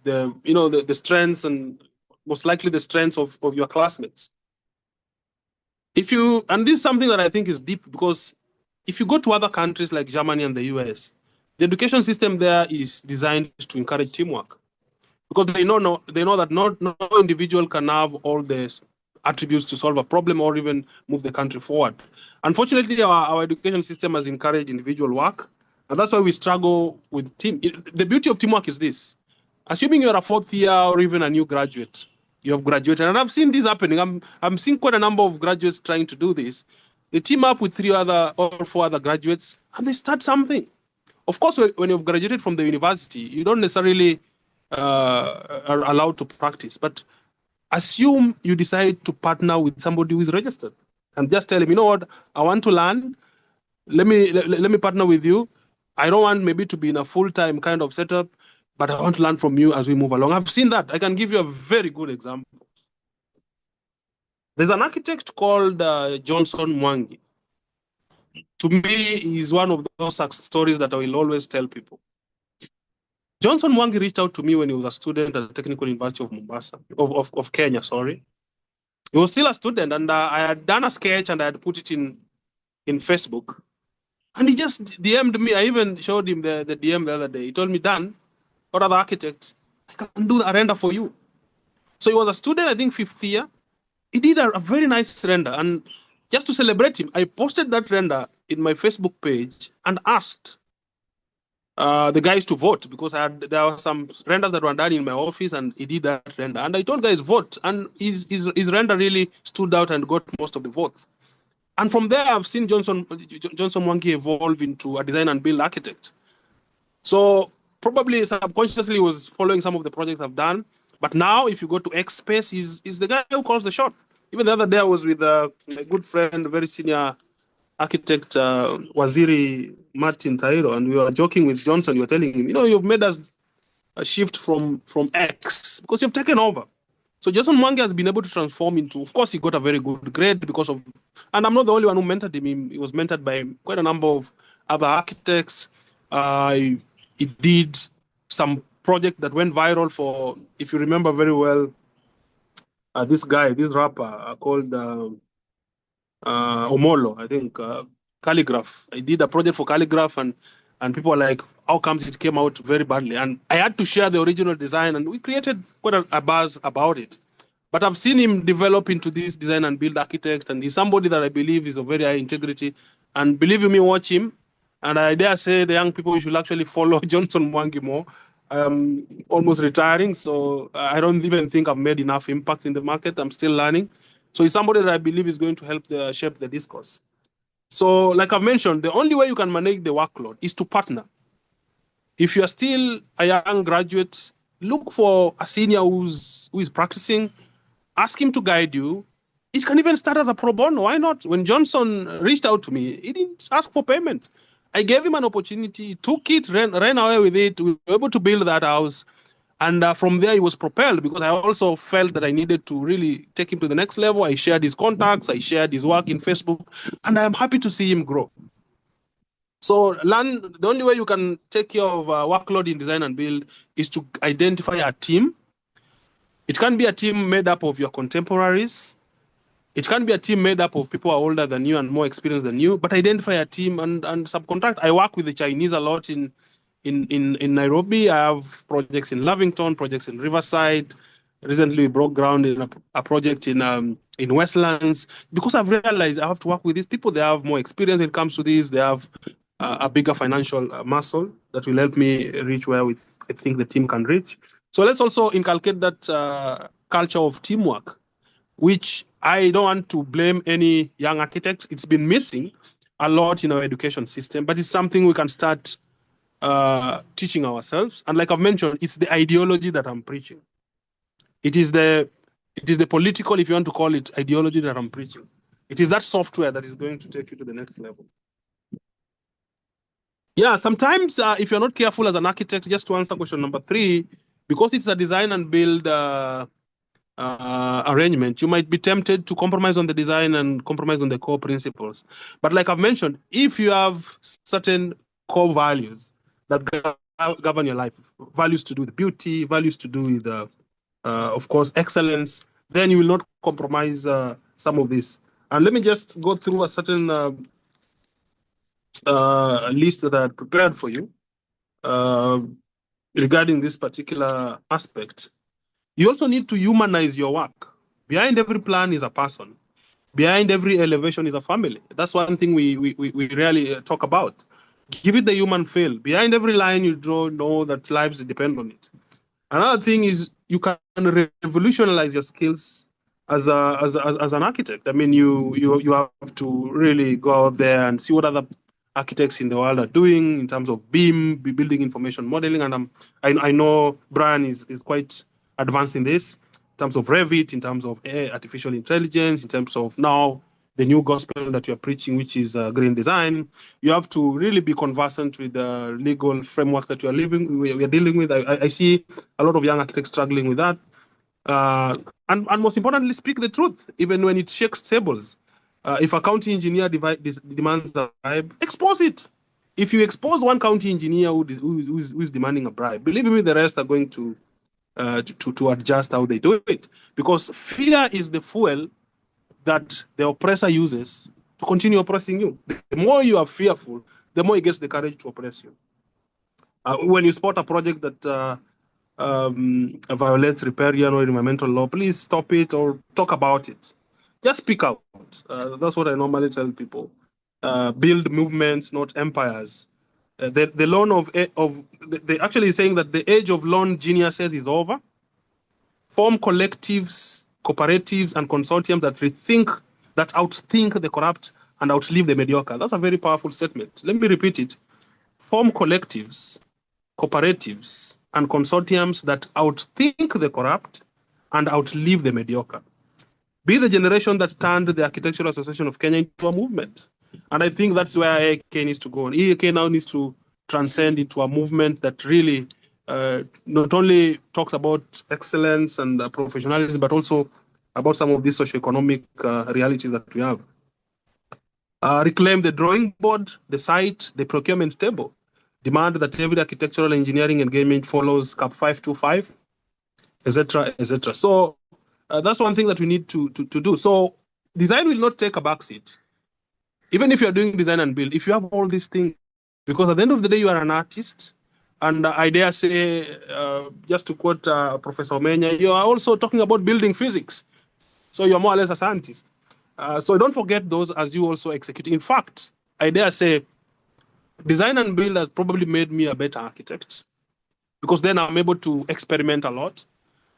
Speaker 1: the, you know, the strengths and most likely the strengths of your classmates? And this is something that I think is deep, because if you go to other countries like Germany and the US, the education system there is designed to encourage teamwork, because they know that no individual can have all the attributes to solve a problem or even move the country forward. Unfortunately, our education system has encouraged individual work, and that's why we struggle with team. The beauty of teamwork is this: assuming you're a fourth year or even a new graduate, you have graduated, and I've seen this happening. I'm seeing quite a number of graduates trying to do this. They team up with 3 other or 4 other graduates, and they start something. Of course, when you've graduated from the university, you don't necessarily are allowed to practice. But assume you decide to partner with somebody who is registered, and just tell him, you know what, I want to learn. Let me partner with you. I don't want maybe to be in a full-time kind of setup, but I want to learn from you as we move along. I've seen that. I can give you a very good example. There's an architect called Johnson Mwangi. To me, he's one of those success stories that I will always tell people. Johnson Mwangi reached out to me when he was a student at the Technical University of Mombasa, of Kenya, sorry. He was still a student, and I had done a sketch and I had put it in Facebook. And he just DM'd me. I even showed him the DM the other day. He told me, Dan, what other architect? I can do a render for you. So he was a student, I think 5th year. He did a very nice render. And just to celebrate him, I posted that render in my Facebook page and asked the guys to vote, because there were some renders that were done in my office, and he did that render. And I told guys vote, and his render really stood out and got most of the votes. And from there, I've seen Johnson Mwangi evolve into a design and build architect. So probably subconsciously was following some of the projects I've done. But now, if you go to X Space, he's the guy who calls the shot. Even the other day, I was with my good friend, very senior architect, Waziri Martin Tairo, and we were joking with Johnson. You were telling him, you know, you've made us a shift from X because you've taken over. So Johnson Mwangi has been able to transform into, of course, he got a very good grade because of, and I'm not the only one who mentored him. He was mentored by quite a number of other architects. He did some project that went viral for, if you remember very well, this rapper called Omolo, I think, Calligraph. I did a project for Calligraph, and and people were like, how comes it came out very badly? And I had to share the original design, and we created quite a buzz about it. But I've seen him develop into this design and build architect, and he's somebody that I believe is of very high integrity. And believe you me, watch him. And I dare say the young people should actually follow Johnson Mwangi more. Almost retiring, so I don't even think I've made enough impact in the market. I'm still learning. So he's somebody that I believe is going to help shape the discourse. So like I've mentioned, the only way you can manage the workload is to partner. If you are still a young graduate, look for a senior who is practicing, ask him to guide you. It can even start as a pro bono. Why not? When Johnson reached out to me, he didn't ask for payment. I gave him an opportunity, took it, ran away with it. We were able to build that house. And from there, he was propelled because I also felt that I needed to really take him to the next level. I shared his contacts. I shared his work in Facebook. And I'm happy to see him grow. So the only way you can take care of workload in design and build is to identify a team. It can be a team made up of your contemporaries. It can be a team made up of people who are older than you and more experienced than you, but identify a team and subcontract. I work with the Chinese a lot in Nairobi. I have projects in Lavington, projects in Riverside. Recently, we broke ground in a project in Westlands because I've realized I have to work with these people. They have more experience when it comes to this. They have a bigger financial muscle that will help me reach where I think the team can reach. So let's also inculcate that culture of teamwork, which I don't want to blame any young architect. It's been missing a lot in our education system, but it's something we can start teaching ourselves. And like I've mentioned, it's the ideology that I'm preaching. It is the political, if you want to call it, ideology that I'm preaching. It is that software that is going to take you to the next level. Yeah, sometimes if you're not careful as an architect, just to answer question number 3, because it's a design and build arrangement, you might be tempted to compromise on the design and compromise on the core principles. But like I've mentioned, if you have certain core values that govern your life, values to do with beauty, values to do with, of course, excellence, then you will not compromise some of this. And let me just go through a certain list that I had prepared for you regarding this particular aspect. You also need to humanize your work. Behind every plan is a person. Behind every elevation is a family. That's one thing we rarely talk about. Give it the human feel. Behind every line you draw, know that lives depend on it. Another thing is you can revolutionize your skills as an architect. I mean, you have to really go out there and see what other architects in the world are doing in terms of BIM, building information modeling. And I know Brian is quite advanced in this, in terms of Revit, in terms of artificial intelligence, in terms of now the new gospel that you're preaching, which is green design. You have to really be conversant with the legal framework that we are dealing with. I see a lot of young architects struggling with that. And most importantly, speak the truth, even when it shakes tables. If a county engineer demands a bribe, expose it. If you expose one county engineer who is demanding a bribe, believe me, the rest are going to adjust how they do it. Because fear is the fuel that the oppressor uses to continue oppressing you. The more you are fearful, the more he gets the courage to oppress you. When you spot a project that violates riparian or environmental law, please stop it or talk about it. Just speak out. That's what I normally tell people. Build movements, not empires. The loan they're actually saying that the age of lone geniuses is over. Form collectives, cooperatives, and consortiums that outthink the corrupt and outlive the mediocre. That's a very powerful statement. Let me repeat it. Form collectives, cooperatives, and consortiums that outthink the corrupt and outlive the mediocre. Be the generation that turned the Architectural Association of Kenya into a movement. And I think that's where AAK needs to go. And AAK now needs to transcend into a movement that really not only talks about excellence and professionalism, but also about some of these socioeconomic realities that we have. Reclaim the drawing board, the site, the procurement table. Demand that every architectural engineering engagement follows CAP 525, etc., etc. So that's one thing that we need to do. So design will not take a backseat. Even if you're doing design and build, if you have all these things Because at the end of the day, you are an artist. And I dare say, just to quote Professor Omenya, you are also talking about building physics. So you're more or less a scientist. So don't forget those as you also execute. In fact, I dare say, design and build has probably made me a better architect because then I'm able to experiment a lot.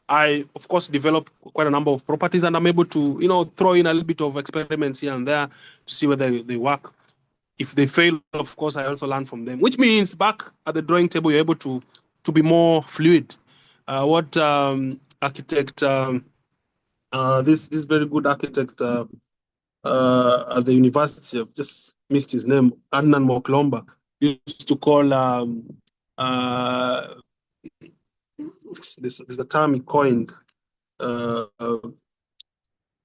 Speaker 1: I, of course, develop quite a number of properties and I'm able to, throw in a little bit of experiments here and there to see whether they work. If they fail, of course, I also learn from them, which means back at the drawing table, you're able to be more fluid. What architect, this very good architect at the university, I've just missed his name, Adnan Moklomba, used to call, there's a term he coined,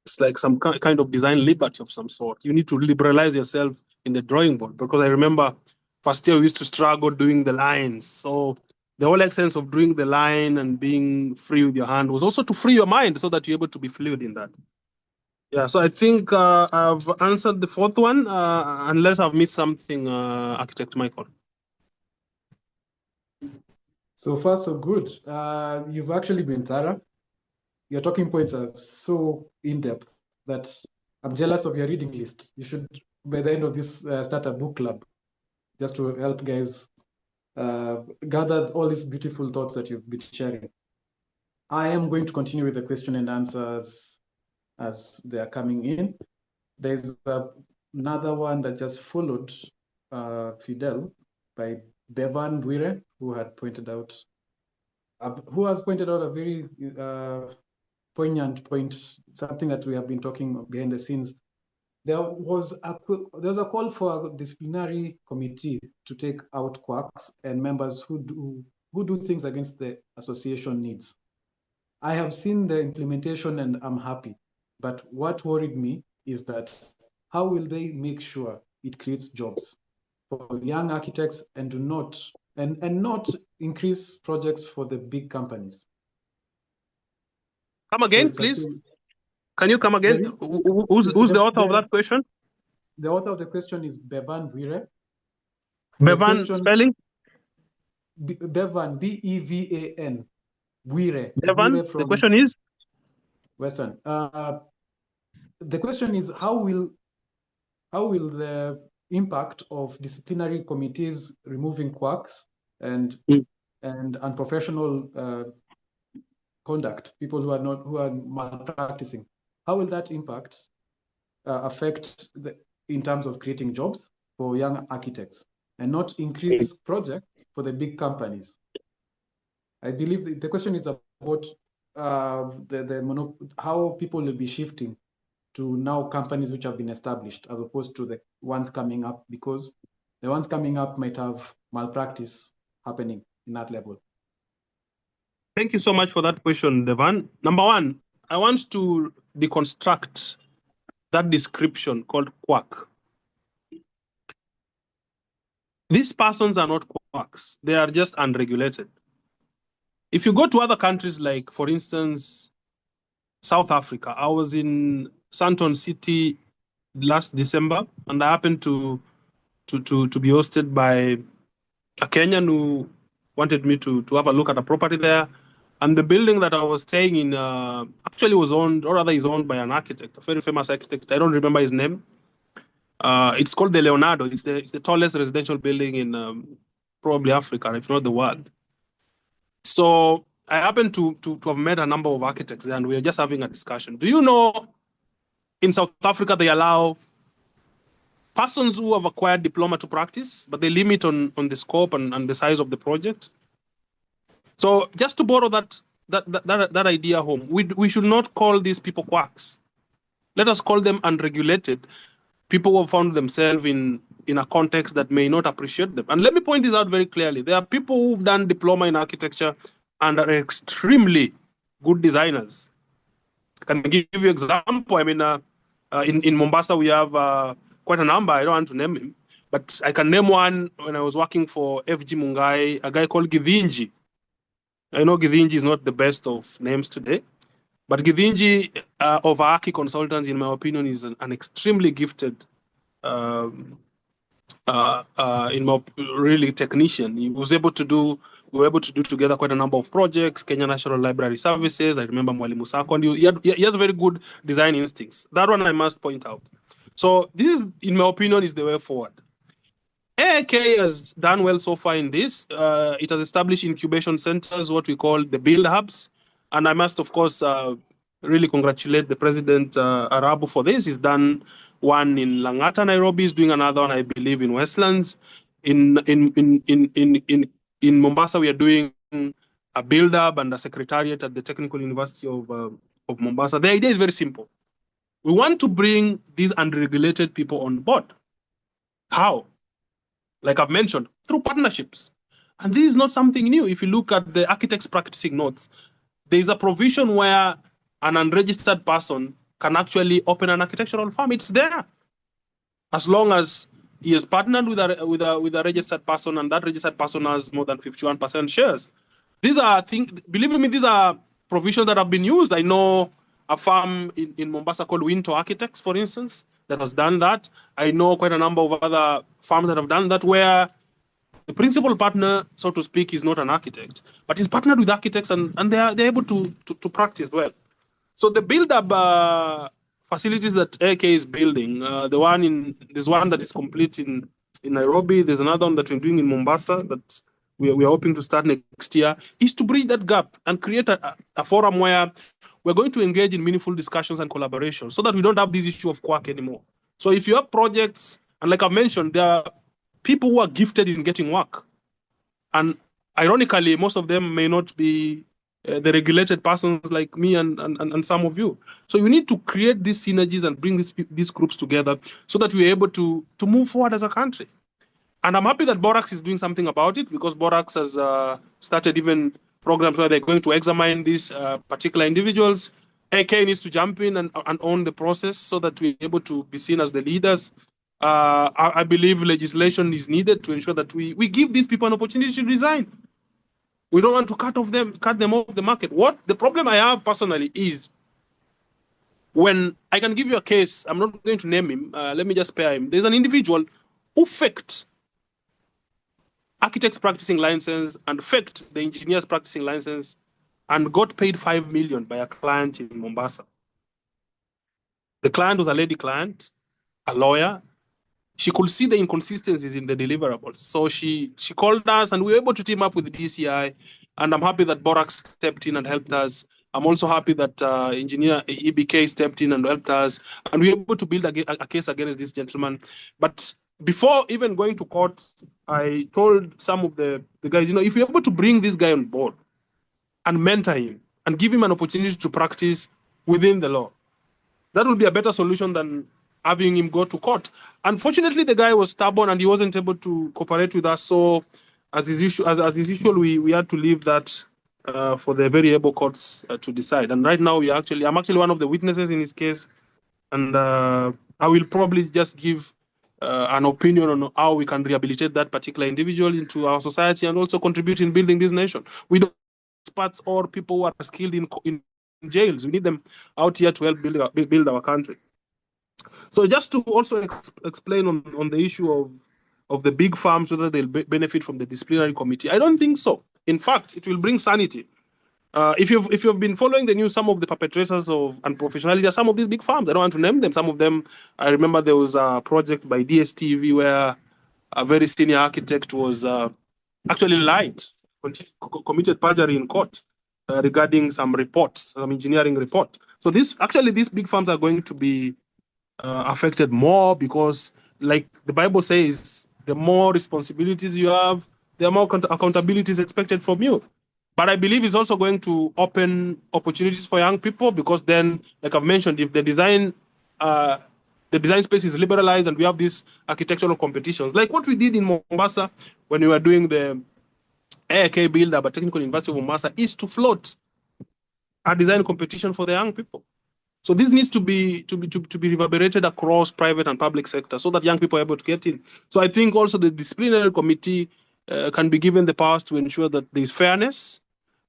Speaker 1: it's like some kind of design liberty of some sort. You need to liberalize yourself in the drawing board, because I remember first year we used to struggle doing the lines. So the whole essence of doing the line and being free with your hand was also to free your mind so that you're able to be fluid in that. Yeah, so I think I've answered the fourth one, unless I've missed something, Architect Michael.
Speaker 2: So far, so good. You've actually been thorough. Your talking points are so in-depth that I'm jealous of your reading list. You should, by the end of this, start a book club just to help guys gather all these beautiful thoughts that you've been sharing. I am going to continue with the question and answers as they are coming in. There's another one that just followed Fidel by Bevan Bwire, who has pointed out a very poignant point, something that we have been talking behind the scenes. There's a call for a disciplinary committee to take out quacks and members who do things against the association needs. I have seen the implementation and I'm happy, but what worried me is that how will they make sure it creates jobs for young architects and do not not increase projects for the big companies?
Speaker 1: Come again, please. Can you come again? Who's the author of that question?
Speaker 2: The author of the question is Bevan Bwire.
Speaker 1: Bevan, spelling?
Speaker 2: Bevan, B-E-V-A-N. Bwire.
Speaker 1: Bevan, the question is?
Speaker 2: Western. The question is how will the impact of disciplinary committees removing quacks and unprofessional conduct, people who are malpracticing, how will that impact affect in terms of creating jobs for young architects and not increase projects for the big companies? I believe the question is about how people will be shifting to now companies which have been established as opposed to the ones coming up, because the ones coming up might have malpractice happening in that level.
Speaker 1: Thank you so much for that question, Devan. Number one, I want to deconstruct that description called quack. These persons are not quacks. They are just unregulated. If you go to other countries, like, for instance, South Africa, I was in Sandton City last December, and I happened to be hosted by a Kenyan who wanted me to have a look at a property there. And the building that I was staying in actually was owned, or rather is owned by an architect, a very famous architect. I don't remember his name. It's called the Leonardo. It's the tallest residential building in probably Africa, if not the world. So I happened to have met a number of architects there, and we were just having a discussion. Do you know, in South Africa, they allow persons who have acquired diploma to practice, but they limit on the scope and the size of the project? So just to borrow that idea home, we should not call these people quacks. Let us call them unregulated people who have found themselves in a context that may not appreciate them. And let me point this out very clearly. There are people who've done diploma in architecture and are extremely good designers. I can give you an example. I mean, in Mombasa, we have quite a number. I don't want to name him, but I can name one. When I was working for FG Mungai, a guy called Githinji. I know Githinji is not the best of names today, but Githinji of Archi Consultants, in my opinion, is an extremely gifted in my really technician. He was able to do. We were able to do together quite a number of projects. Kenya National Library Services. I remember Mwalimu Sako, and he has very good design instincts. That one I must point out. So this is, in my opinion, is the way forward. AIK has done well so far in this. It has established incubation centers, what we call the build hubs. And I must, of course, really congratulate the President Arabu for this. He's done one in Langata, Nairobi. He's doing another one, I believe, in Westlands. In Mombasa, we are doing a build hub and a secretariat at the Technical University of Mombasa. The idea is very simple. We want to bring these unregulated people on board. How? Like I've mentioned, through partnerships. And this is not something new. If you look at the architects practicing notes, there is a provision where an unregistered person can actually open an architectural firm. It's there. As long as he is partnered with a registered person, and that registered person has more than 51% shares. These are things, believe me, these are provisions that have been used. I know a firm in Mombasa called Winter Architects, for instance, that has done that. I know quite a number of other firms that have done that, where the principal partner, so to speak, is not an architect, but is partnered with architects, and they're able to practice well. So the build-up facilities that AK is building, there's one that is complete in Nairobi. There's another one that we're doing in Mombasa that we are hoping to start next year, is to bridge that gap and create a forum where we're going to engage in meaningful discussions and collaboration, so that we don't have this issue of quack anymore. So if you have projects, and like I've mentioned, there are people who are gifted in getting work. And ironically, most of them may not be the regulated persons like me and some of you. So you need to create these synergies and bring these groups together so that we're able to move forward as a country. And I'm happy that Borax is doing something about it, because Borax has started even programs where they're going to examine these particular individuals. AK needs to jump in and own the process so that we're able to be seen as the leaders. I believe legislation is needed to ensure that we give these people an opportunity to design. We don't want to cut them off the market. What the problem I have personally is, when I can give you a case, I'm not going to name him, let me just spare him. There's an individual who faked architects practicing license and faked the engineers practicing license and got paid 5 million by a client in Mombasa. The client was a lady client, a lawyer. She could see the inconsistencies in the deliverables. So she called us, and we were able to team up with the DCI. And I'm happy that Borax stepped in and helped us. I'm also happy that engineer EBK stepped in and helped us. And we were able to build a case against this gentleman. But before even going to court, I told some of the guys, if you're able to bring this guy on board and mentor him and give him an opportunity to practice within the law, that would be a better solution than having him go to court. Unfortunately, the guy was stubborn and he wasn't able to cooperate with us. So, as is usual, we had to leave that for the very able courts to decide. And right now, I'm actually one of the witnesses in his case, and I will probably just give an opinion on how we can rehabilitate that particular individual into our society and also contribute in building this nation. We don't need experts or people who are skilled in jails. We need them out here to help build our country. So just to also explain on the issue of the big firms, whether they'll benefit from the disciplinary committee, I don't think so. In fact, it will bring sanity. If you've been following the news, some of the perpetrators of unprofessionality are some of these big firms. I don't want to name them. Some of them, I remember there was a project by DSTV where a very senior architect was actually lied, committed perjury in court regarding some reports, some engineering report. So these big firms are going to be affected more, because, like the Bible says, the more responsibilities you have, the more accountability is expected from you. But I believe it's also going to open opportunities for young people, because then, like I've mentioned, if the design space is liberalized and we have these architectural competitions, like what we did in Mombasa when we were doing the AIK build-up at Technical University of Mombasa, is to float a design competition for the young people. So this needs to be reverberated across private and public sector so that young people are able to get in. So I think also the disciplinary committee can be given the powers to ensure that there is fairness.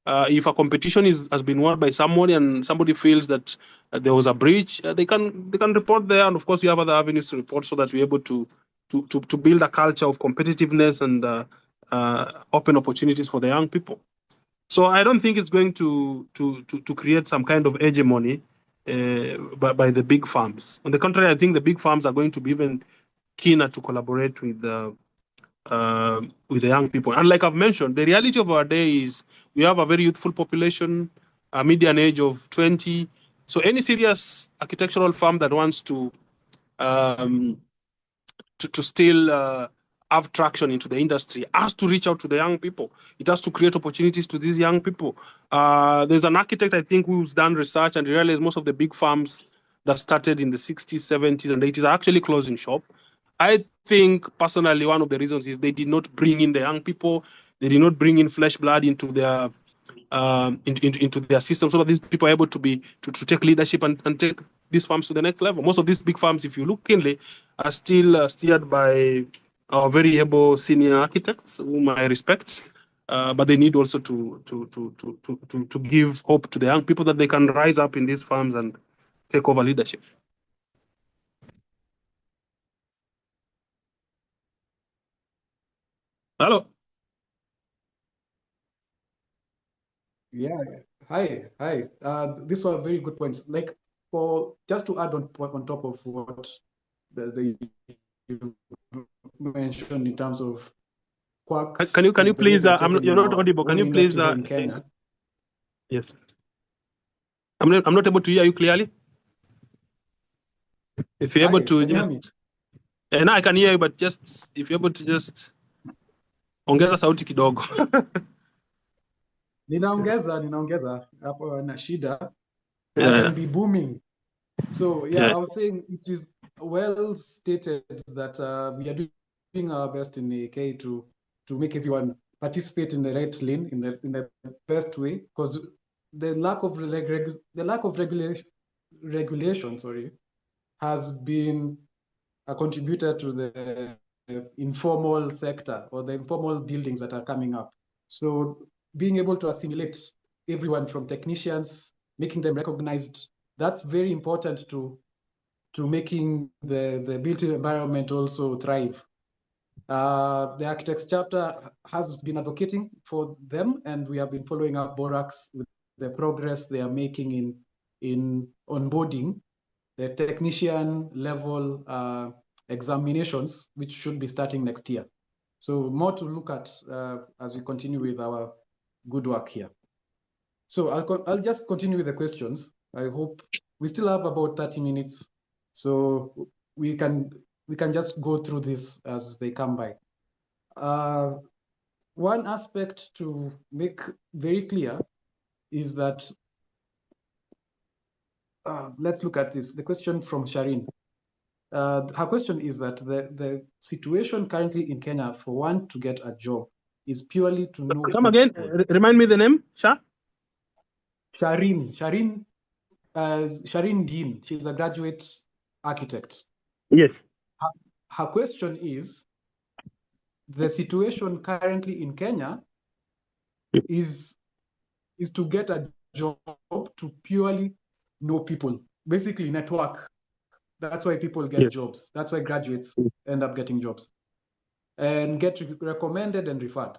Speaker 1: If a competition has been won by somebody and somebody feels that there was a breach, they can report there. And of course, we have other avenues to report so that we're able to to build a culture of competitiveness and open opportunities for the young people. So I don't think it's going to create some kind of hegemony by the big firms. On the contrary, I think the big firms are going to be even keener to collaborate with the young people. And like I've mentioned, the reality of our day is we have a very youthful population, a median age of 20. So any serious architectural firm that wants to still have traction into the industry has to reach out to the young people. It has to create opportunities to these young people. There's an architect, I think, who's done research and realized most of the big firms that started in the 60s, 70s, and 80s are actually closing shop. I think, personally, one of the reasons is they did not bring in the young people. They did not bring in flesh blood into their into their system, so that these people are able to take leadership and take these farms to the next level. Most of these big farms, if you look keenly, are still steered by our very able senior architects, whom I respect. But they need also to give hope to the young people that they can rise up in these farms and take over leadership. Hello.
Speaker 2: Yeah. Hi. These were very good points. Like, for just to add on top of what the you mentioned in terms of quirks.
Speaker 1: Can you please? You're not audible. Can you please?
Speaker 2: In Kenya.
Speaker 1: Yes. I'm not able to hear you clearly. If you're able to just, now I can hear you, but just if you're able to just ongeza sauti kidogo.
Speaker 2: Ninaongeza hapo na shida. I can be booming. So I was saying it is well stated that we are doing our best in the AK to make everyone participate in the right lane in the best way, because the lack of regulation has been a contributor to the informal sector or the informal buildings that are coming up. So being able to assimilate everyone from technicians, making them recognized, that's very important to making the built environment also thrive. The Architects chapter has been advocating for them, and we have been following up Borax with the progress they are making in onboarding the technician level examinations, which should be starting next year. So more to look at as we continue with our good work here. So I'll just continue with the questions. I hope we still have about 30 minutes, so we can just go through this as they come by. One aspect to make very clear is that let's look at this. The question from Shireen. Her question is that the situation currently in Kenya for one to get a job is purely to know.
Speaker 1: Come again. Remind me the name.
Speaker 2: Shireen Dean. She's a graduate architect.
Speaker 1: Yes.
Speaker 2: Her question is, the situation currently in Kenya is to get a job to purely know people, basically network. That's why people get jobs. That's why graduates end up getting jobs and get recommended and referred.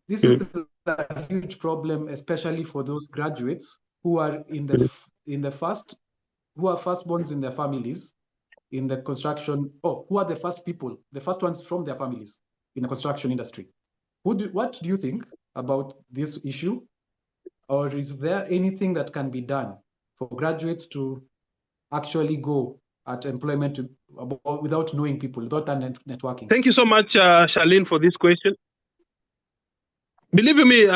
Speaker 2: This is a huge problem, especially for those graduates who are who are firstborns in their families in the construction, who are the first ones from their families in the construction industry. What do you think about this issue? Or is there anything that can be done for graduates to actually go at employment without knowing people, without networking?
Speaker 1: Thank you so much, Charlene, for this question. Believe me,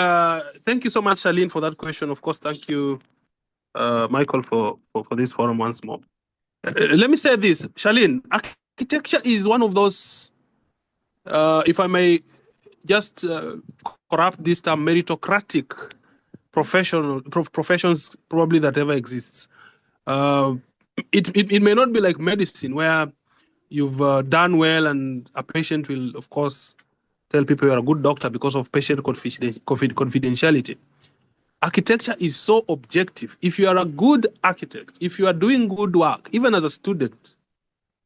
Speaker 1: thank you so much, Charlene, for that question. Of course, thank you, Michael, for this forum once more. Let me say this, Charlene, architecture is one of those, if I may just corrupt this term, meritocratic professions probably that ever exists. It may not be like medicine, where you've done well and a patient will, of course, tell people you're a good doctor because of patient confidentiality. Architecture is so objective. If you are a good architect, if you are doing good work, even as a student,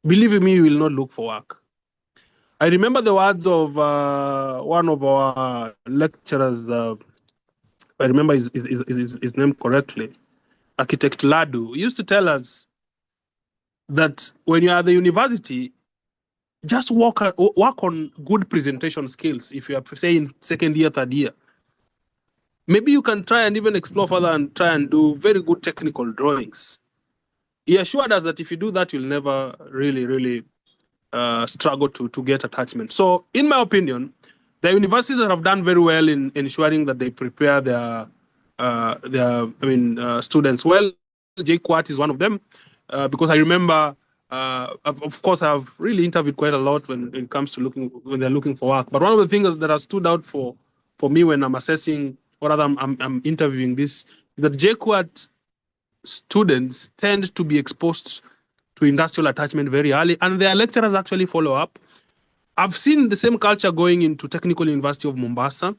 Speaker 1: believe me, you will not look for work. I remember the words of one of our lecturers. I remember his name correctly, Architect Ladu. He used to tell us that when you are at the university, just work on good presentation skills. If you are, say, in second year, third year, maybe you can try and even explore further and try and do very good technical drawings. He assured us that if you do that, you'll never really struggle to get attachment. So, in my opinion, the universities that have done very well in ensuring that they prepare their students well. JQuat is one of them, because I remember, of course, I've really interviewed quite a lot when it comes to when they're looking for work. But one of the things that have stood out for me when I'm assessing, or rather I'm interviewing this, is that JQuat students tend to be exposed to industrial attachment very early, and their lecturers actually follow up. I've seen the same culture going into Technical University of Mombasa.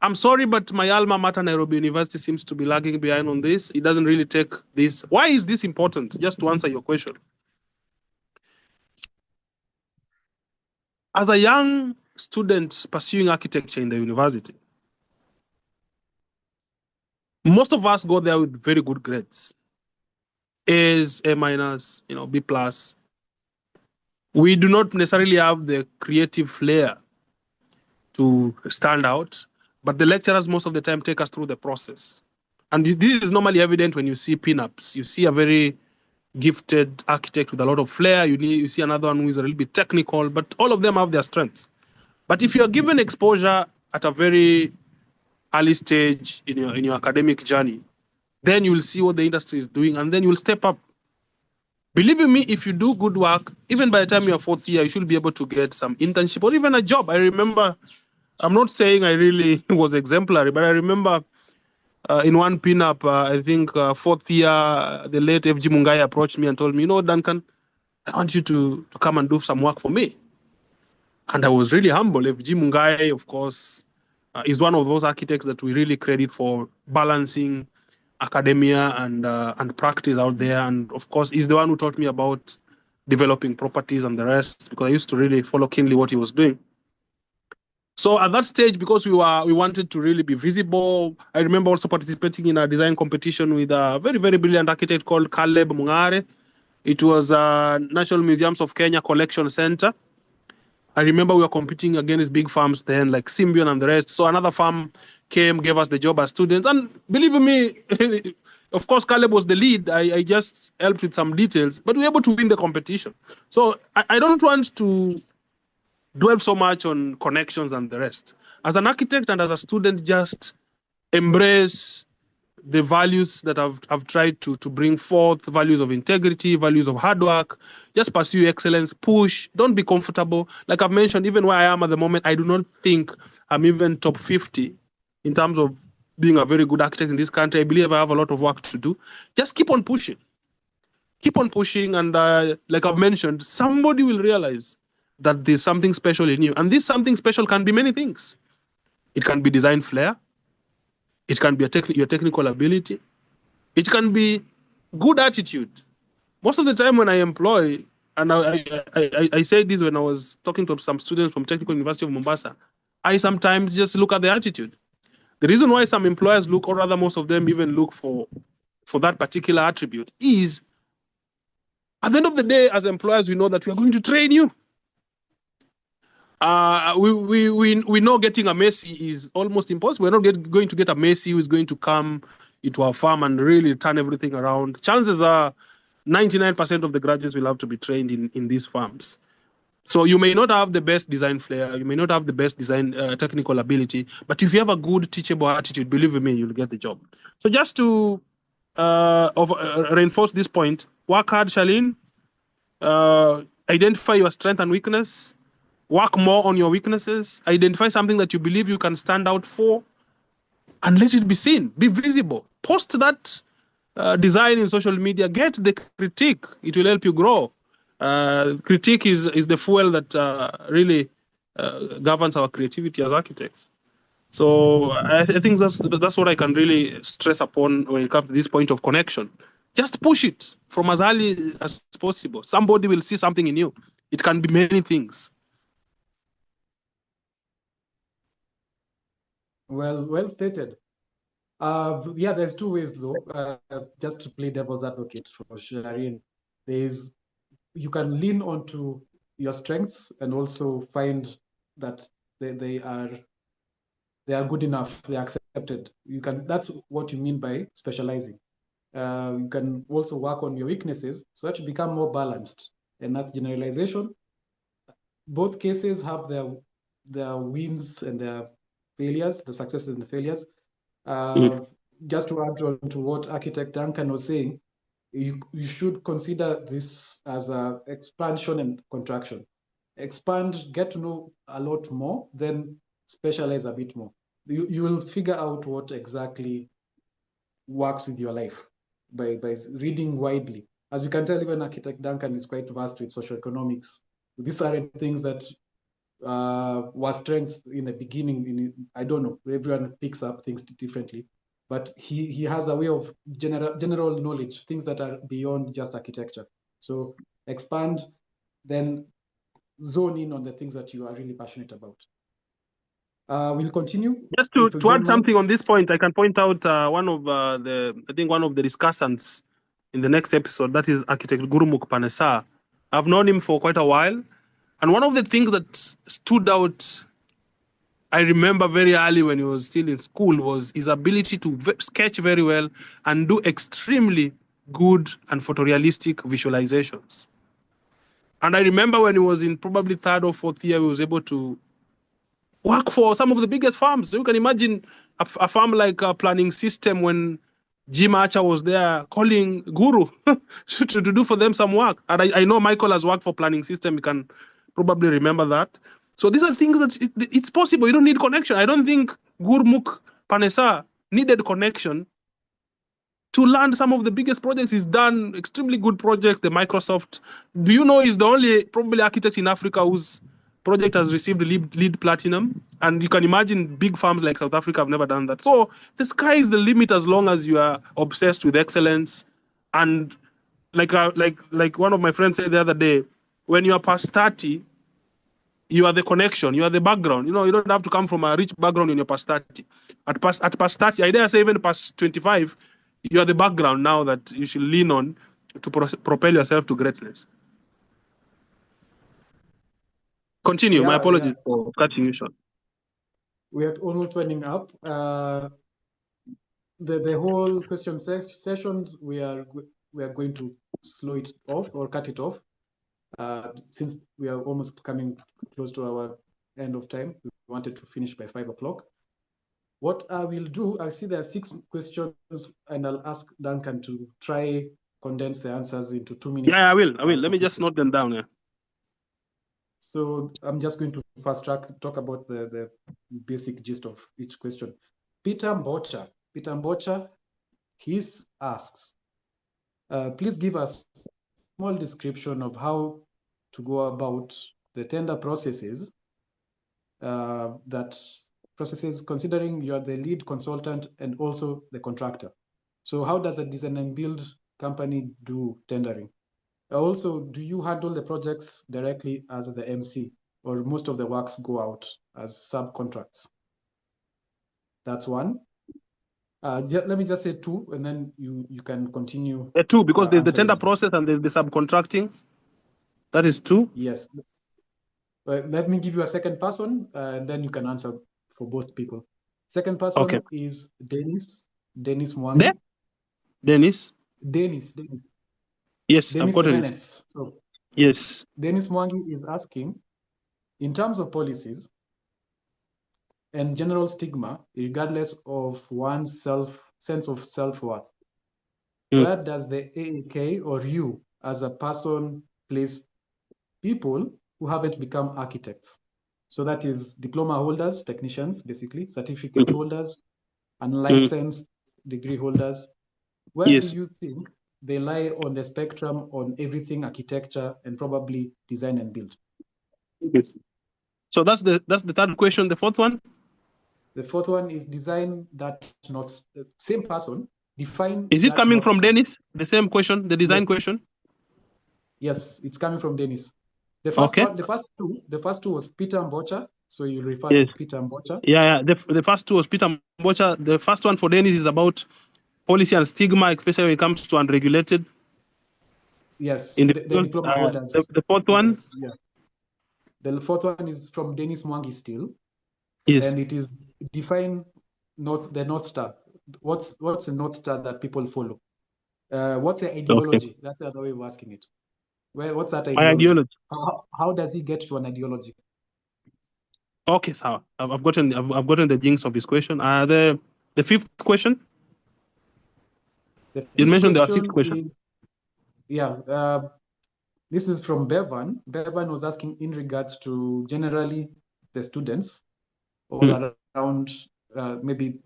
Speaker 1: I'm sorry, but my alma mater, Nairobi University, seems to be lagging behind on this. It doesn't really take this. Why is this important? Just to answer your question. As a young student pursuing architecture in the university, most of us go there with very good grades. A's, A minus, B plus. We do not necessarily have the creative flair to stand out, but the lecturers most of the time take us through the process. And this is normally evident when you see pinups. You see a very gifted architect with a lot of flair. You see another one who is a little bit technical, but all of them have their strengths. But if you're given exposure at a very early stage in your academic journey, then you'll see what the industry is doing, and then you'll step up. Believe me, if you do good work, even by the time you're fourth year, you should be able to get some internship or even a job. I remember, I'm not saying I really was exemplary, but I remember in one pinup, I think fourth year, the late FG Mungai approached me and told me, Duncan, I want you to come and do some work for me. And I was really humble. FG Mungai, of course, is one of those architects that we really credit for balancing academia and practice out there. And of course, he's the one who taught me about developing properties and the rest, because I used to really follow keenly what he was doing. So at that stage, because we wanted to really be visible, I remember also participating in a design competition with a very, very brilliant architect called Caleb Mungare. It was National Museums of Kenya Collection Center. I remember we were competing against big firms then, like Symbion and the rest. So another firm came, gave us the job as students. And believe me, of course, Caleb was the lead. I just helped with some details, but we were able to win the competition. So I don't want to dwell so much on connections and the rest. As an architect and as a student, just embrace the values that I've tried to bring forth, values of integrity, values of hard work. Just pursue excellence, push, don't be comfortable. Like I've mentioned, even where I am at the moment, I do not think I'm even top 50 in terms of being a very good architect in this country. I believe I have a lot of work to do. Just keep on pushing. Keep on pushing, and like I've mentioned, somebody will realize that there's something special in you. And this something special can be many things. It can be design flair. It can be your technical ability. It can be good attitude. Most of the time when I employ, and I said this when I was talking to some students from Technical University of Mombasa, I sometimes just look at the attitude. The reason why some employers look, or rather most of them even look for that particular attribute, is at the end of the day, as employers, we know that we are going to train you. We know getting a Messi is almost impossible. We're not going to get a Messi who is going to come into our farm and really turn everything around. Chances are 99% of the graduates will have to be trained in these farms. So you may not have the best design flair, you may not have the best design technical ability, but if you have a good teachable attitude, believe me, you'll get the job. So just to reinforce this point, work hard, Charlene. Identify your strength and weakness. Work more on your weaknesses. Identify something that you believe you can stand out for, and let it be seen. Be visible. Post that design in social media. Get the critique. It will help you grow. Critique is the fuel that really governs our creativity as architects. So I think that's what I can really stress upon when it comes to this point of connection. Just push it from as early as possible. Somebody will see something in you. It can be many things.
Speaker 2: Well stated. Yeah, there's two ways though. Just to play devil's advocate for Shireen, you can lean onto your strengths and also find that they are good enough, they are accepted. That's what you mean by specializing. You can also work on your weaknesses so that you become more balanced, and that's generalization. Both cases have their wins and their failures, the successes and the failures. Just to add on to what Architect Duncan was saying, you should consider this as an expansion and contraction. Expand, get to know a lot more, then specialize a bit more. You will figure out what exactly works with your life by reading widely. As you can tell, even Architect Duncan is quite vast with socioeconomics. These aren't things that were strengths in the beginning. I don't know, everyone picks up things differently, but he has a way of general knowledge, things that are beyond just architecture. So expand, then zone in on the things that you are really passionate about. We'll continue.
Speaker 1: Just to add something on this point, I can point out one of the discussants in the next episode, that is Architect Gurumukh Panesa. I've known him for quite a while, and one of the things that stood out, I remember very early when he was still in school, was his ability to sketch very well and do extremely good and photorealistic visualizations. And I remember when he was in probably third or fourth year, he was able to work for some of the biggest firms. You can imagine a firm like Planning System, when Jim Archer was there calling Guru to do for them some work. And I know Michael has worked for Planning System. You can probably remember that. So these are things that it's possible. You don't need connection. I don't think Gurumukh Panesa needed connection to land some of the biggest projects. He's done extremely good projects. The Microsoft, do you know, he's the only probably architect in Africa whose project has received lead platinum. And you can imagine big firms like South Africa have never done that. So the sky is the limit as long as you are obsessed with excellence. And like one of my friends said the other day, when you are past 30, you are the connection, you are the background. You know, you don't have to come from a rich background in your past 30. At past 30, I dare say even past 25, you are the background now that you should lean on to propel yourself to greatness. Continue.
Speaker 2: Yeah,
Speaker 1: my apologies for cutting you short.
Speaker 2: We are almost winding up. The whole question sessions, we are going to slow it off or cut it off, since we are almost coming close to our end of time. We wanted to finish by 5 o'clock. What I will do, I see there are 6 questions, and I'll ask Duncan to try condense the answers into 2 minutes.
Speaker 1: Yeah, I will. Let me just note them down here.
Speaker 2: So I'm just going to fast track, talk about the basic gist of each question. Peter Mbocha, he asks, please give us a small description of how to go about the tender processes, considering you are the lead consultant and also the contractor. So how does a design and build company do tendering? Also, do you handle the projects directly as the MC, or most of the works go out as subcontracts? That's one. Let me just say 2, and then you can continue.
Speaker 1: 2, because there's the tender process and there's the subcontracting. That is 2.
Speaker 2: Yes. Let me give you a second person, and then you can answer for both people. Second person is Dennis Mwangi.
Speaker 1: Dennis. Yes,
Speaker 2: Dennis
Speaker 1: I've got it.
Speaker 2: So,
Speaker 1: yes.
Speaker 2: Dennis Mwangi is asking, in terms of policies and general stigma, regardless of one's sense of self-worth, where does the AAK or you as a person place people who haven't become architects? So that is diploma holders, technicians, basically, certificate holders, unlicensed degree holders. Where do you think they lie on the spectrum on everything architecture and probably design and build?
Speaker 1: So that's the third question. The fourth one?
Speaker 2: The fourth one is design that not same person. Define.
Speaker 1: Is it coming from Dennis? The same question, the design question?
Speaker 2: Yes, it's coming from Dennis. The first one, the first two was Peter Mbocha. So you refer to Peter Mbocha.
Speaker 1: Yeah. The first two was Peter Mbocha. The first one for Dennis is about policy and stigma, especially when it comes to unregulated.
Speaker 2: Yes, the diploma holders.
Speaker 1: The fourth one?
Speaker 2: Yeah. The fourth one is from Dennis Mwangi still.
Speaker 1: Yes.
Speaker 2: And it is define the North Star. What's the North Star that people follow? What's the ideology? Okay. That's the other way of asking it. What's that ideology? How does he get to an ideology?
Speaker 1: Okay, so I've gotten the jinx of his question. The fifth question. You mentioned the sixth question.
Speaker 2: This is from Bevan. Bevan was asking in regards to generally the students all around maybe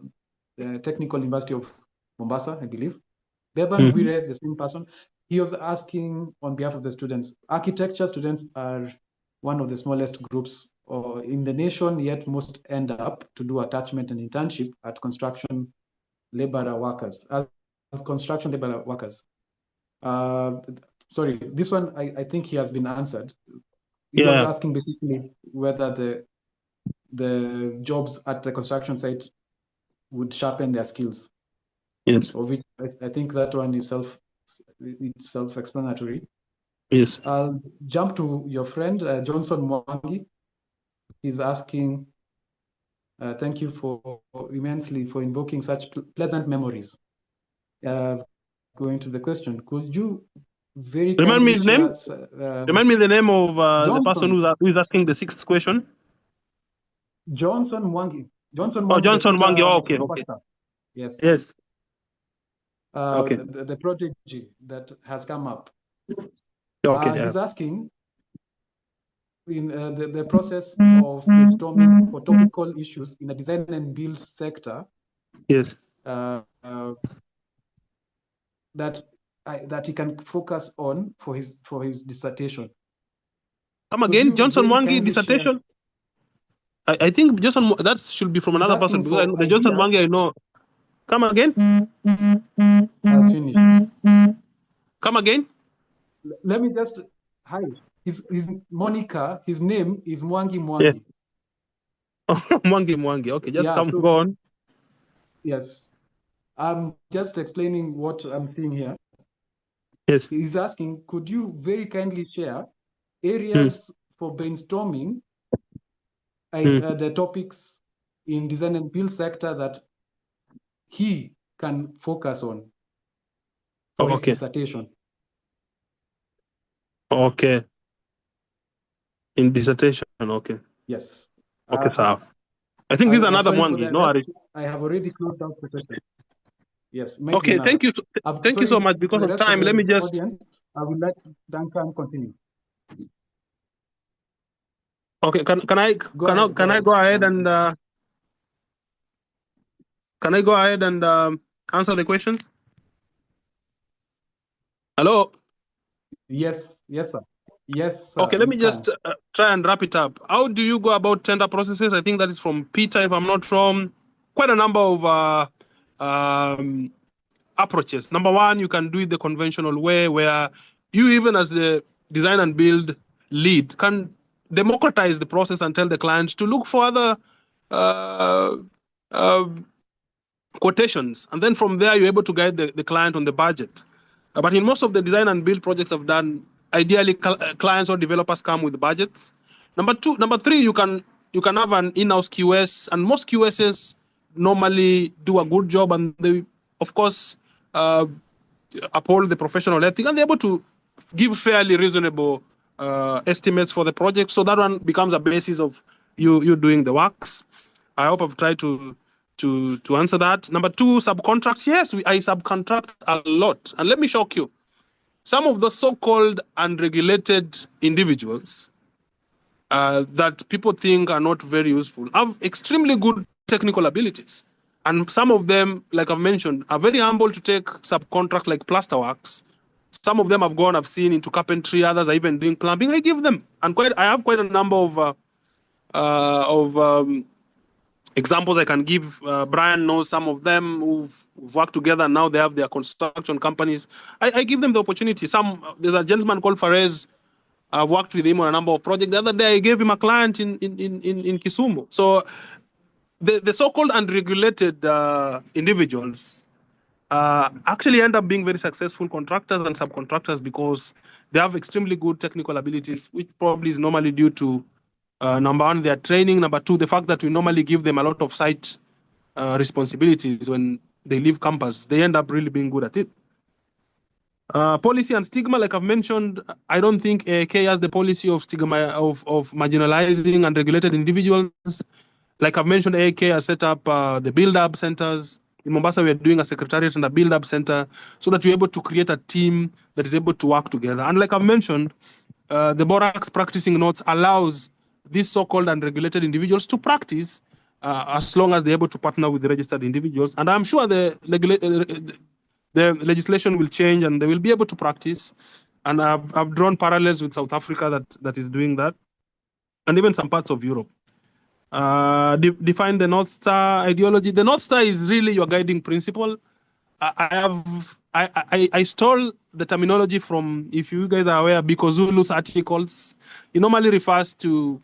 Speaker 2: the Technical University of Mombasa, I believe. Bevan Bwire, the same person, he was asking on behalf of the students. Architecture students are one of the smallest groups in the nation, yet most end up to do attachment and internship at construction laborer workers, as construction laborer workers. Sorry, this one I think he has been answered. He was asking basically whether the jobs at the construction site would sharpen their skills.
Speaker 1: Yes.
Speaker 2: Of which I think that one is self-explanatory.
Speaker 1: Yes.
Speaker 2: I'll jump to your friend Johnson Mwangi. He's asking, thank you immensely for invoking such pleasant memories. Going to the question, could you
Speaker 1: remind me his name? Remind me the name of the person who is asking the sixth question.
Speaker 2: Johnson Mwangi. Johnson
Speaker 1: Mwangi. Oh, okay.
Speaker 2: Yes.
Speaker 1: Yes.
Speaker 2: Okay. The project that has come up.
Speaker 1: Okay.
Speaker 2: He's asking in the process of brainstorming for topical issues in a design and build sector.
Speaker 1: Yes.
Speaker 2: That he can focus on for his dissertation.
Speaker 1: Come again, Johnson Mwangi dissertation. I think Johnson that should be from another person because the Johnson Mwangi I know. Come again.
Speaker 2: Has finished.
Speaker 1: Come again.
Speaker 2: Let me just hide. His Monica. His name is Mwangi Mwangi.
Speaker 1: Yeah. Oh, Mwangi. Okay, just go on.
Speaker 2: Yes, I'm just explaining what I'm seeing here.
Speaker 1: Yes.
Speaker 2: He's asking, could you very kindly share areas for brainstorming the topics in design and build sector that he can focus on for his dissertation?
Speaker 1: Okay. In dissertation, okay.
Speaker 2: Yes.
Speaker 1: Okay, sir. I think this is another Mwangi. No worries.
Speaker 2: I have already closed out the question. Yes.
Speaker 1: Okay, thank you. Thank you so much. Because of time, let me just.
Speaker 2: Audience, I would like Duncan continue.
Speaker 1: Okay, can I go ahead and answer the questions? Hello.
Speaker 2: Yes, sir. Yes, sir.
Speaker 1: Okay, let me just try and wrap it up. How do you go about tender processes? I think that is from Peter, if I'm not wrong. Quite a number of approaches. Number one, you can do it the conventional way, where you, even as the design and build lead, can democratize the process and tell the client to look for other quotations. And then from there, you're able to guide the client on the budget. But in most of the design and build projects I've done, ideally clients or developers come with budgets. Number three, you can have an in-house QS, and most QSs normally do a good job, and they, of course, uphold the professional ethic, and they're able to give fairly reasonable estimates for the project. So that one becomes a basis of you doing the works. I hope I've tried to answer that. Number two, subcontracts. Yes, I subcontract a lot, and let me shock you. Some of the so-called unregulated individuals that people think are not very useful have extremely good technical abilities. And some of them, like I've mentioned, are very humble to take subcontracts like plasterworks. Some of them I've seen into carpentry, others are even doing plumbing. I give them. And I have quite a number of examples I can give. Brian knows some of them who've worked together, and now they have their construction companies. I give them the opportunity. There's a gentleman called Fares I've worked with him on a number of projects. The other day, I gave him a client in Kisumu. So the so-called unregulated individuals actually end up being very successful contractors and subcontractors because they have extremely good technical abilities, which probably is normally due to number one, their training. Number two, the fact that we normally give them a lot of site responsibilities when they leave campus. They end up really being good at it. Policy and stigma, like I've mentioned, I don't think AAK has the policy of stigma of marginalizing unregulated individuals. Like I've mentioned, AAK has set up the build-up centers. In Mombasa, we are doing a secretariat and a build-up center so that we're able to create a team that is able to work together. And like I've mentioned, the Borax practicing notes allows these so-called unregulated individuals to practice as long as they're able to partner with the registered individuals. And I'm sure the legislation will change and they will be able to practice. And I've drawn parallels with South Africa that is doing that, and even some parts of Europe. Define the North Star ideology. The North Star is really your guiding principle. I stole the terminology from, if you guys are aware, Biko Zulu's articles. He normally refers to,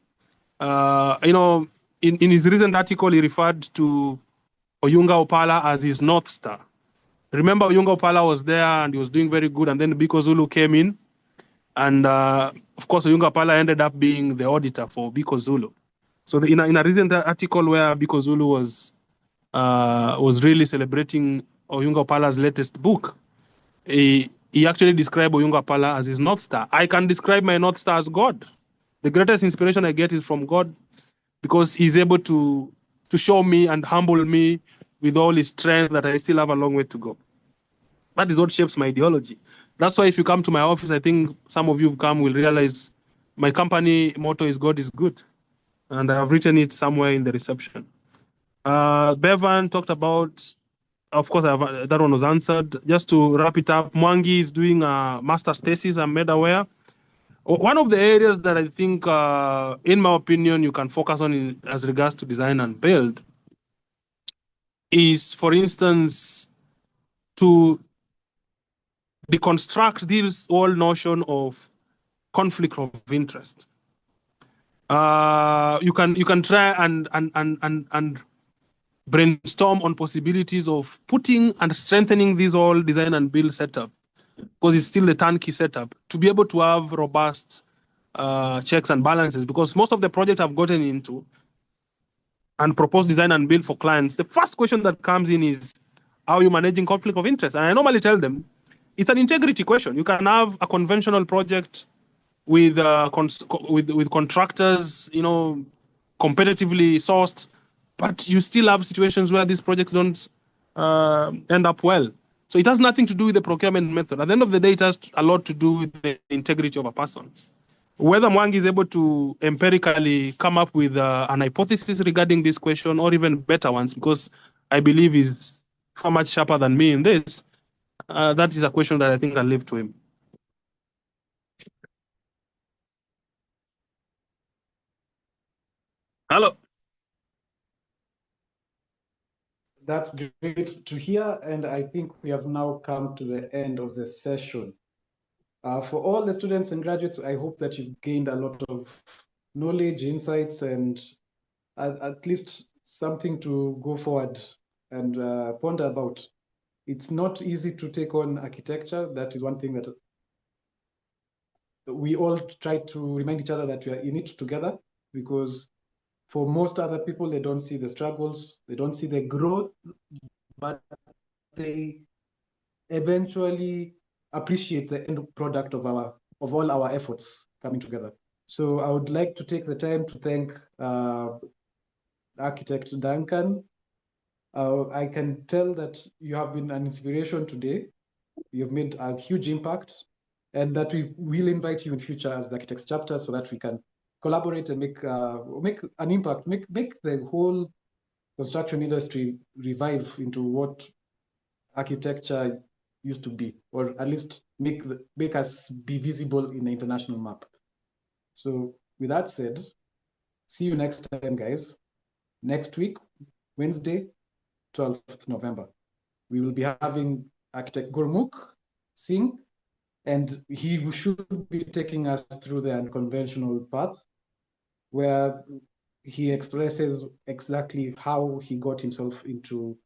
Speaker 1: in his recent article, he referred to Oyunga Opala as his North Star. Remember, Oyunga Opala was there and he was doing very good, and then Biko Zulu came in, and of course, Oyunga Opala ended up being the auditor for Biko Zulu. So in a recent article where Biko Zulu was really celebrating Oyunga Opala's latest book, he actually described Oyunga Opala as his North Star. I can describe my North Star as God. The greatest inspiration I get is from God, because he's able to show me and humble me with all his strength that I still have a long way to go. That is what shapes my ideology. That's why if you come to my office, I think some of you who come will realize my company motto is God is good. And I've written it somewhere in the reception. Bevan talked about, of course, that one was answered. Just to wrap it up, Mwangi is doing a master's thesis, I'm made aware. One of the areas that I think, in my opinion, you can focus on as regards to design and build is, for instance, to deconstruct this whole notion of conflict of interest. You can try and brainstorm on possibilities of putting and strengthening this whole design and build setup, because it's still a turnkey setup, to be able to have robust checks and balances. Because most of the projects I've gotten into and proposed design and build for clients, the first question that comes in is, how are you managing conflict of interest? And I normally tell them, it's an integrity question. You can have a conventional project with contractors, competitively sourced, but you still have situations where these projects don't end up well. So it has nothing to do with the procurement method. At the end of the day, it has a lot to do with the integrity of a person. Whether Mwangi is able to empirically come up with an hypothesis regarding this question, or even better ones, because I believe he's far much sharper than me in this, that is a question that I think I'll leave to him. Hello.
Speaker 2: That's great to hear, and I think we have now come to the end of the session. For all the students and graduates, I hope that you've gained a lot of knowledge, insights, and at least something to go forward and ponder about. It's not easy to take on architecture. That is one thing that we all try to remind each other that we are in it together, because for most other people, they don't see the struggles, they don't see the growth, but they eventually appreciate the end product of all our efforts coming together. So I would like to take the time to thank Architect Duncan. I can tell that you have been an inspiration today. You've made a huge impact, and that we will invite you in future as the Architects chapter so that we can collaborate and make an impact, make the whole construction industry revive into what architecture used to be, or at least make us be visible in the international map. So with that said, see you next time, guys. Next week, Wednesday, 12th November. We will be having Architect Gurmukh Singh And he should be taking us through the unconventional path, where he expresses exactly how he got himself into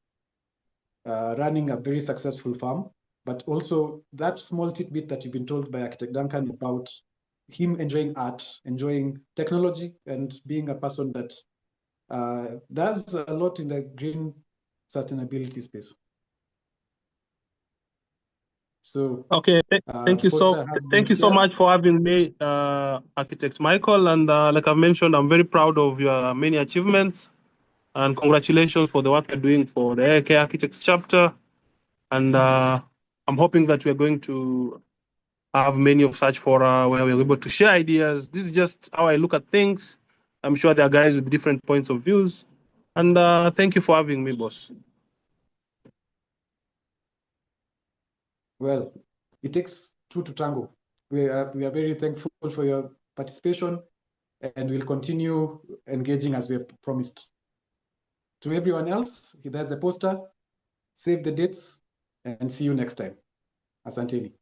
Speaker 2: running a very successful farm, but also that small tidbit that you've been told by Architect Duncan about him enjoying art, enjoying technology, and being a person that does a lot in the green sustainability space. So
Speaker 1: Okay, thank you
Speaker 2: Foster has been
Speaker 1: thank you so
Speaker 2: shared.
Speaker 1: much for having me, Architect Michael. And like I've mentioned, I'm very proud of your many achievements, and congratulations for the work you're doing for the AK Architects chapter. And I'm hoping that we're going to have many of such fora where we're able to share ideas. This is just how I look at things. I'm sure there are guys with different points of views. And thank you for having me, boss.
Speaker 2: Well, it takes two to tango. We are very thankful for your participation, and we'll continue engaging as we have promised. To everyone else, there's the poster. Save the dates and see you next time. Asanteni.